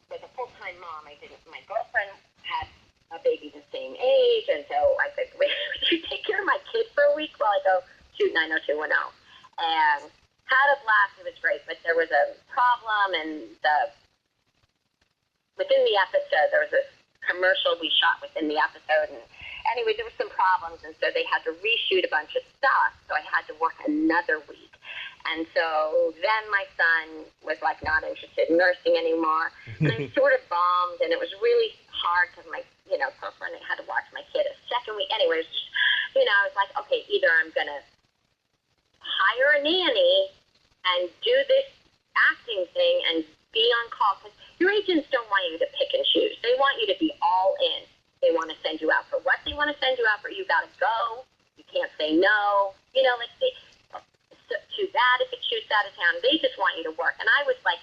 was a full-time mom. My girlfriend had a baby the same age, and so I said, wait, would you take care of my kid for a week while I go shoot 90210? And had a blast. It was great, but there was a problem, and within the episode, there was a commercial we shot within the episode, and anyway, there were some problems, and so they had to reshoot a bunch of stuff, so I had to work another week. And so then my son was like not interested in nursing anymore, and I sort of bombed, and it was really hard because my girlfriend had to watch my kid a second week. Anyways, I was like, okay, either I'm gonna hire a nanny and do this acting thing and be on call, because your agents don't want you to pick and choose. They want you to be all in. They want to send you out for what they want to send you out for. You got to go. You can't say no. Too bad if it shoots out of town. They just want you to work. And I was like,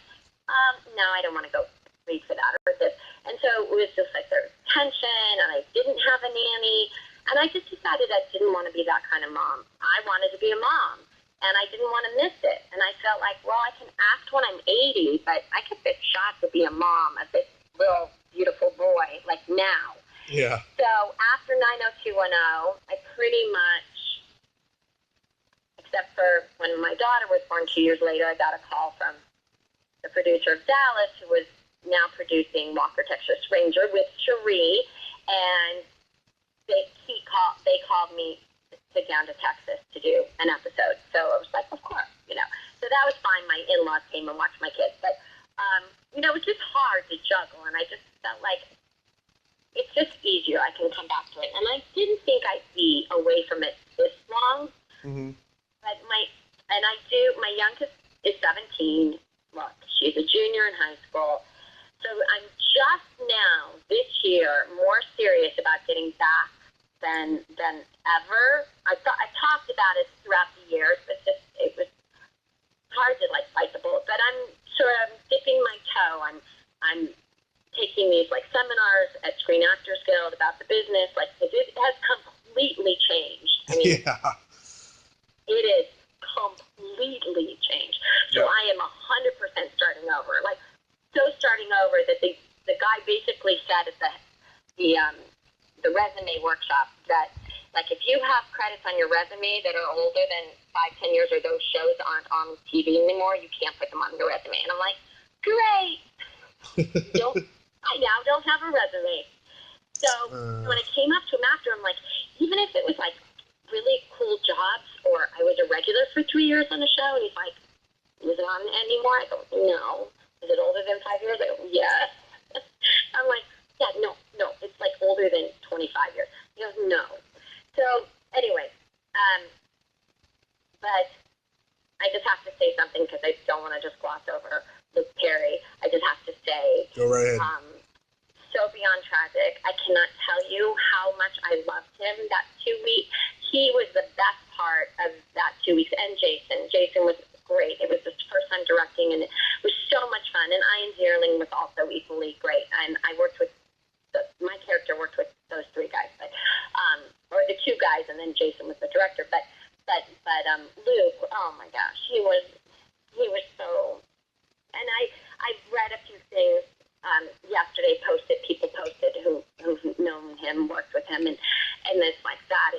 no, I don't want to go read for that or this. And so it was just like there was tension, and I didn't have a nanny. And I just decided I didn't want to be that kind of mom. I wanted to be a mom, and I didn't want to miss it. And I felt like, well, I can act when I'm 80, but I could get shot to be a mom of this little beautiful boy, like now. Yeah. So after 90210, I pretty much, except for when my daughter was born 2 years later, I got a call from the producer of Dallas, who was now producing Walker, Texas Ranger with Cherie, and they called me to sit down to Texas to do an episode. So I was like, of course, So that was fine. My in-laws came and watched my kids, but it was just hard to juggle, and I just felt like it's just easier. I can come back to it, and I didn't think I'd be away from it this long. Mm-hmm. But my youngest is 17. Look, she's a junior in high school. So I'm just now, this year, more serious about getting back than ever. I talked about it throughout the years, but it was hard to bite the bullet. But I'm sort of dipping my toe. I'm taking these seminars at Screen Actors Guild about the business. It has completely changed. I mean, yeah. It is completely changed. So I am 100% starting over. So starting over that the guy basically said at the resume workshop that like, if you have credits on your resume that are older than 5-10 years, or those shows aren't on TV anymore, you can't put them on your resume. And I'm like, great. I now don't have a resume. So when I came up to him after, I'm like, even if it was like really cool jobs, or I was a regular for 3 years on a show, and he's like, is it on anymore? I go, no. Is it older than 5 years? I go, yes. I'm like, yeah, no, it's like older than 25 years. He goes, no. So anyway, but I just have to say something because I don't want to just gloss over Luke Perry. I just have to say, go right ahead. So beyond tragic. I cannot tell you how much I loved him that 2 weeks. He was the best part of that 2 weeks. And Jason was great. It was his first time directing, and it was so much fun. And Ian Zierling was also equally great. And I worked with, my character worked with those 3 guys, but or the 2 guys, and then Jason was the director. But Luke, oh my gosh, he was so. And I've read a few things yesterday. People posted who've known him, worked with him, and it's like that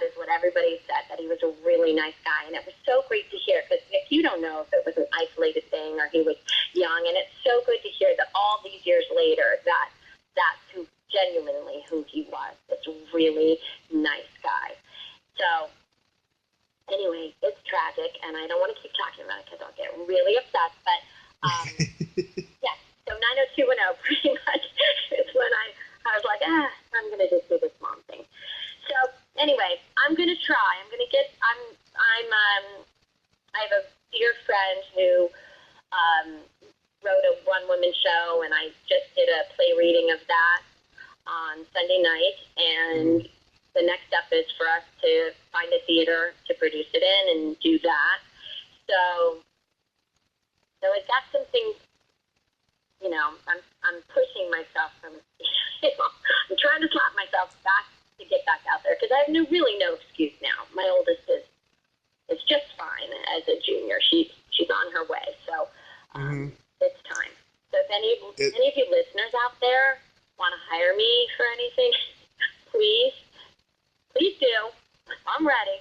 is what everybody said, that he was a really nice guy. And it was so great to hear, because if you don't know if it was an isolated thing or he was young, and it's so good to hear that all these years later that's genuinely who he was. It's a really nice guy. So anyway, it's tragic, and I don't want to keep talking about it because I'll get really upset. But yeah, so 90210 pretty much is when I was like, I'm going to just do this mom thing. So anyway, I'm going to try. I have a dear friend who wrote a one-woman show, and I just did a play reading of that on Sunday night, and the next step is for us to find a theater to produce it in and do that. So it's got some things, I'm pushing myself from, I'm trying to slap myself back to get back out there, because I have really no excuse now. My oldest is just fine as a junior. She's on her way, so it's time. So if any of you listeners out there want to hire me for anything, please do. I'm ready.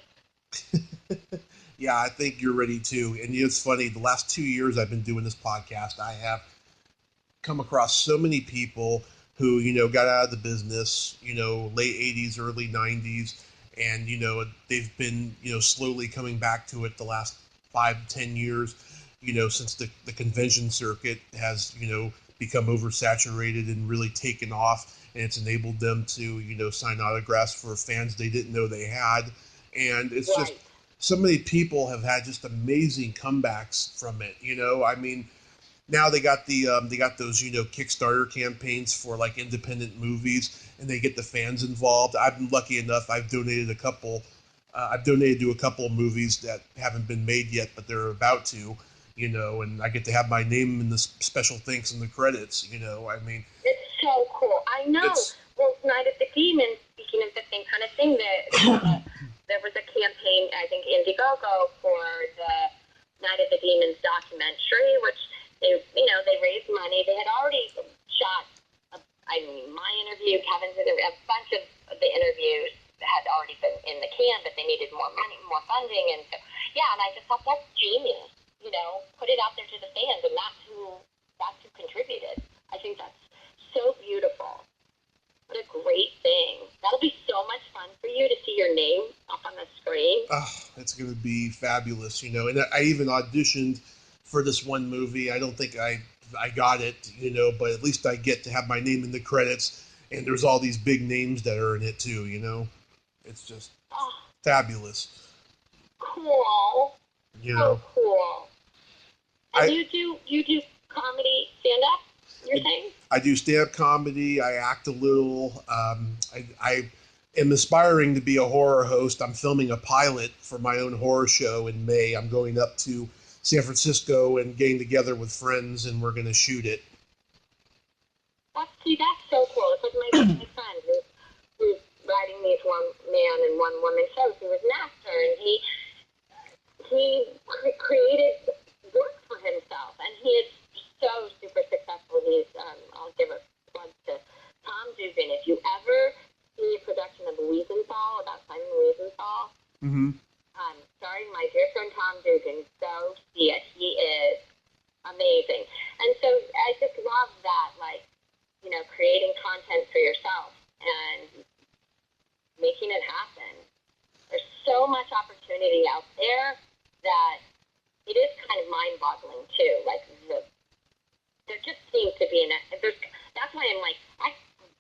Yeah, I think you're ready too. And it's funny, the last 2 years I've been doing this podcast, I have come across so many people who, got out of the business, late 80s, early 90s, and, they've been, slowly coming back to it the last 5 to 10 years, since the convention circuit has, become oversaturated and really taken off, and it's enabled them to, sign autographs for fans they didn't know they had. And it's just, so many people have had just amazing comebacks from it. I mean, now they got those Kickstarter campaigns for like independent movies, and they get the fans involved. I've been lucky enough. I've donated a couple. I've donated to a couple of movies that haven't been made yet, but they're about to. And I get to have my name in the special thanks in the credits. I mean, it's so cool. I know. Well, Night at the Demons. Speaking of the same kind of thing, there was a campaign, I think Indiegogo, for the Night at the Demons documentary, which they raised money. They had already shot, my interview, Kevin's interview, a bunch of the interviews had already been in the can, but they needed more money, more funding, and so, and I just thought that's genius. Put it out there to the fans, and that's who contributed. I think that's so beautiful. What a great thing. That'll be so much fun for you to see your name up on the screen. Oh, it's going to be fabulous, And I even auditioned for this one movie. I don't think I got it, but at least I get to have my name in the credits, and there's all these big names that are in it too, It's just fabulous. Cool. So cool. And you do comedy stand-up, you're saying? I do stand-up comedy. I act a little. I am aspiring to be a horror host. I'm filming a pilot for my own horror show in May. I'm going up to San Francisco and getting together with friends, and we're going to shoot it. That's so cool. It's like my friend who's writing these one-man and one-woman shows. He was an actor, and he created work for himself, and he is so super successful. He's I'll give a plug to Tom Dubin. If you ever see a production of Wiesenthal about go see it. He is amazing. And so I just love that, like, you know, creating content for yourself and making it happen. There's so much opportunity out there that it is kind of mind-boggling too. Like, there just seems to be that's why I'm like,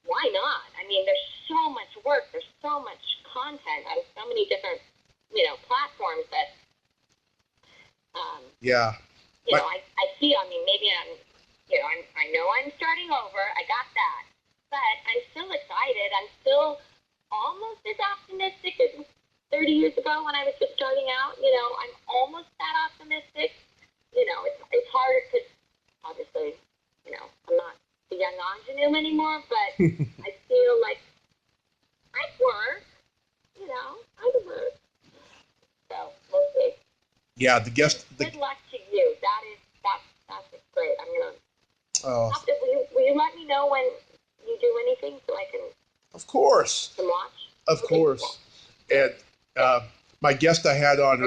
why not? I mean, there's so much work, there's so much content on so many different, you know, platforms that, Yeah. you know, I see. I mean, maybe I know I'm starting over. I got that, but I'm still excited. I'm still almost as optimistic as 30 years ago when I was just starting out. You know, I'm almost that optimistic. You know, it's hard because obviously, you know, I'm not the young ingenue anymore, but I feel like I'd work. You know, I'd work. So we'll see. Yeah, the guest. Good luck to you. That's great. I'm gonna. Oh, Will you let me know when you do anything so I can? of course. Can watch. Of Okay, course. cool. And my guest I had on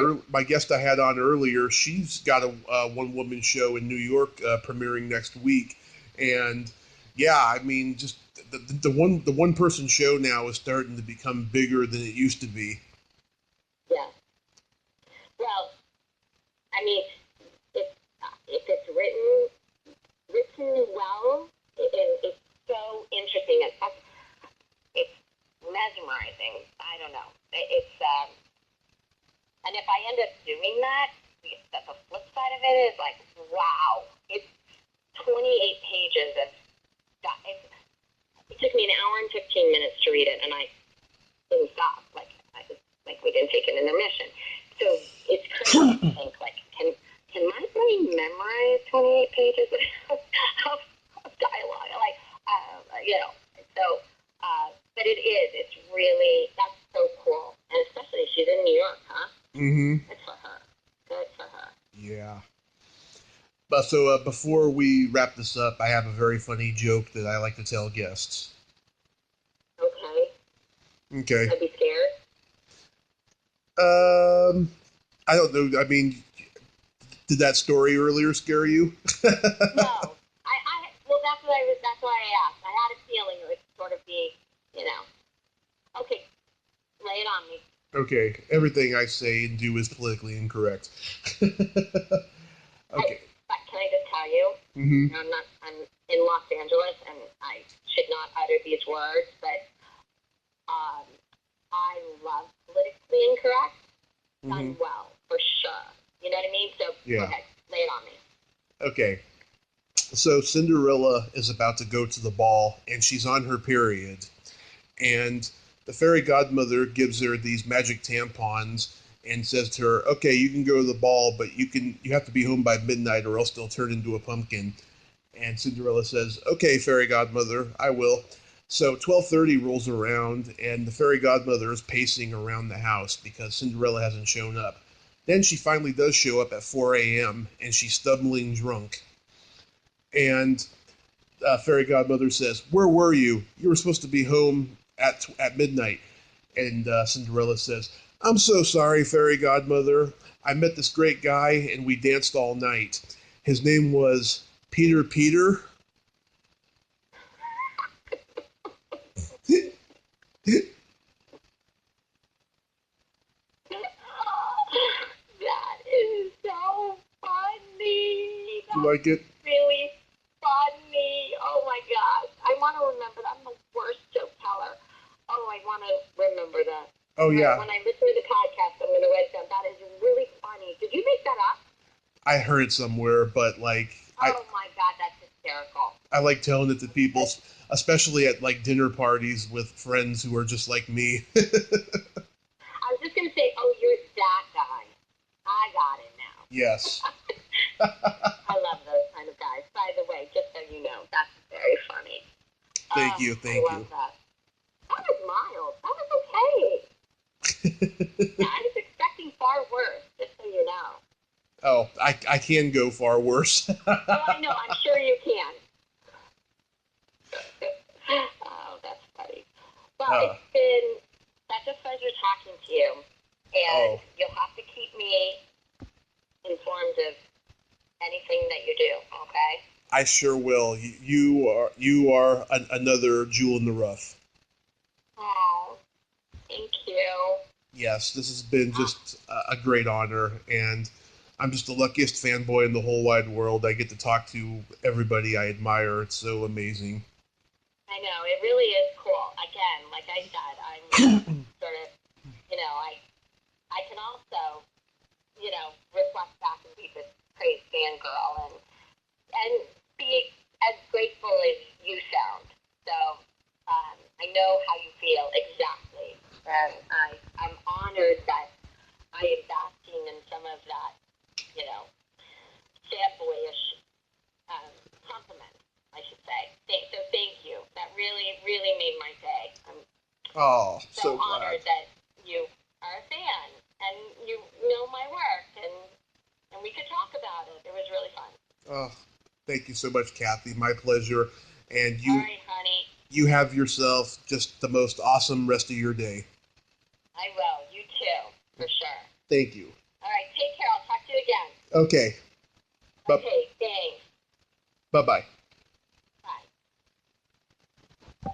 earlier, she's got a one-woman show in New York premiering next week, and yeah, I mean, just the one person show now is starting to become bigger than it used to be. Yeah. Well, I mean, if it's written well, it's so interesting. It's mesmerizing. I don't know. It's and if I end up doing that, the flip side of it is like, wow, it's 28 pages of stuff. It took me an hour and 15 minutes to read it, and I didn't stop. Like we didn't take an intermission. So it's crazy to think, like, can my brain memorize 28 pages of dialogue? Like, you know. So, but it's really, that's so cool, and especially she's in New York, huh? Mm-hmm. Good for her. Yeah. But so before we wrap this up, I have a very funny joke that I like to tell guests. Okay. I'd be scared. I don't know. I mean, did that story earlier scare you? No. Well, that's why I asked. I had a feeling it would sort of be, you know. Okay, lay it on me. Okay, everything I say and do is politically incorrect. Okay. But can I just tell you? Mm-hmm. I'm in Los Angeles, and I should not utter these words, but I love politically incorrect. Done well, for sure. You know what I mean? So, yeah. Okay, lay it on me. Okay. So Cinderella is about to go to the ball, and she's on her period. And the fairy godmother gives her these magic tampons and says to her, okay, you can go to the ball, but you have to be home by midnight or else they'll turn into a pumpkin. And Cinderella says, okay, fairy godmother, I will. So 12:30 rolls around, and the fairy godmother is pacing around the house because Cinderella hasn't shown up. Then she finally does show up at 4 a.m., and she's stumbling drunk. And fairy godmother says, where were you? You were supposed to be home at midnight. And Cinderella says, I'm so sorry, fairy godmother. I met this great guy, and we danced all night. His name was Peter Peter. That is so funny. You like it? Really funny. Oh my gosh. I want to remember that. I'm the worst joke teller. Oh, I want to remember that. Oh, yeah. When I listen to the podcast, I'm going to write down. That is really funny. Did you make that up? I heard it somewhere, but like... Oh my God, that's hysterical. I like telling it to people, especially at like dinner parties with friends who are just like me. I was just going to say, oh, you're that guy. I got it now. Yes. I love those kind of guys. By the way, just so you know, that's very funny. Thank you. I love that. That was mild. That was okay. I was expecting far worse, just so you know. Oh, I can go far worse. Oh, I know. I'm sure you can. Oh, that's funny. Well, it's been such a pleasure talking to you. And you'll have to keep me informed of anything that you do, okay? I sure will. You are another jewel in the rough. Oh, thank you. Yes, this has been just a great honor, and I'm just the luckiest fanboy in the whole wide world. I get to talk to everybody I admire. It's so amazing. I know, it really is cool. Again, like I said, I'm sort of, I can also, reflect back and be this crazy fangirl and be as grateful as you sound. So I know how you feel exactly. And I'm honored that I am basking in some of that, fanboyish compliment, I should say. So thank you. That really, really made my day. I'm so honored glad that you are a fan and you know my work and we could talk about it. It was really fun. Oh, thank you so much, Cathy. My pleasure. And All right, honey. you have yourself just the most awesome rest of your day. I will. You too, for sure. Thank you. All right, take care. I'll talk to you again. Okay. Okay, thanks. Bye-bye. Bye.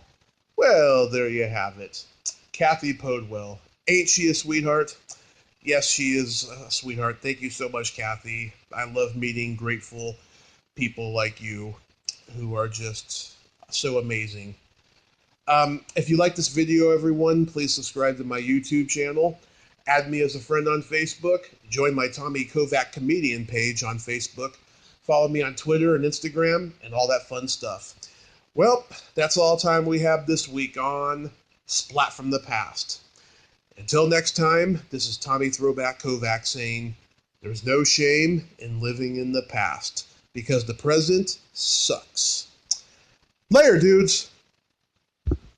Well, there you have it. Cathy Podewell. Ain't she a sweetheart? Yes, she is a sweetheart. Thank you so much, Cathy. I love meeting grateful people like you who are just so amazing. If you like this video, everyone, please subscribe to my YouTube channel. Add me as a friend on Facebook. Join my Tommy Kovac comedian page on Facebook. Follow me on Twitter and Instagram and all that fun stuff. Well, that's all time we have this week on Splat from the Past. Until next time, this is Tommy Throwback Kovac saying, there's no shame in living in the past because the present sucks. Later, dudes!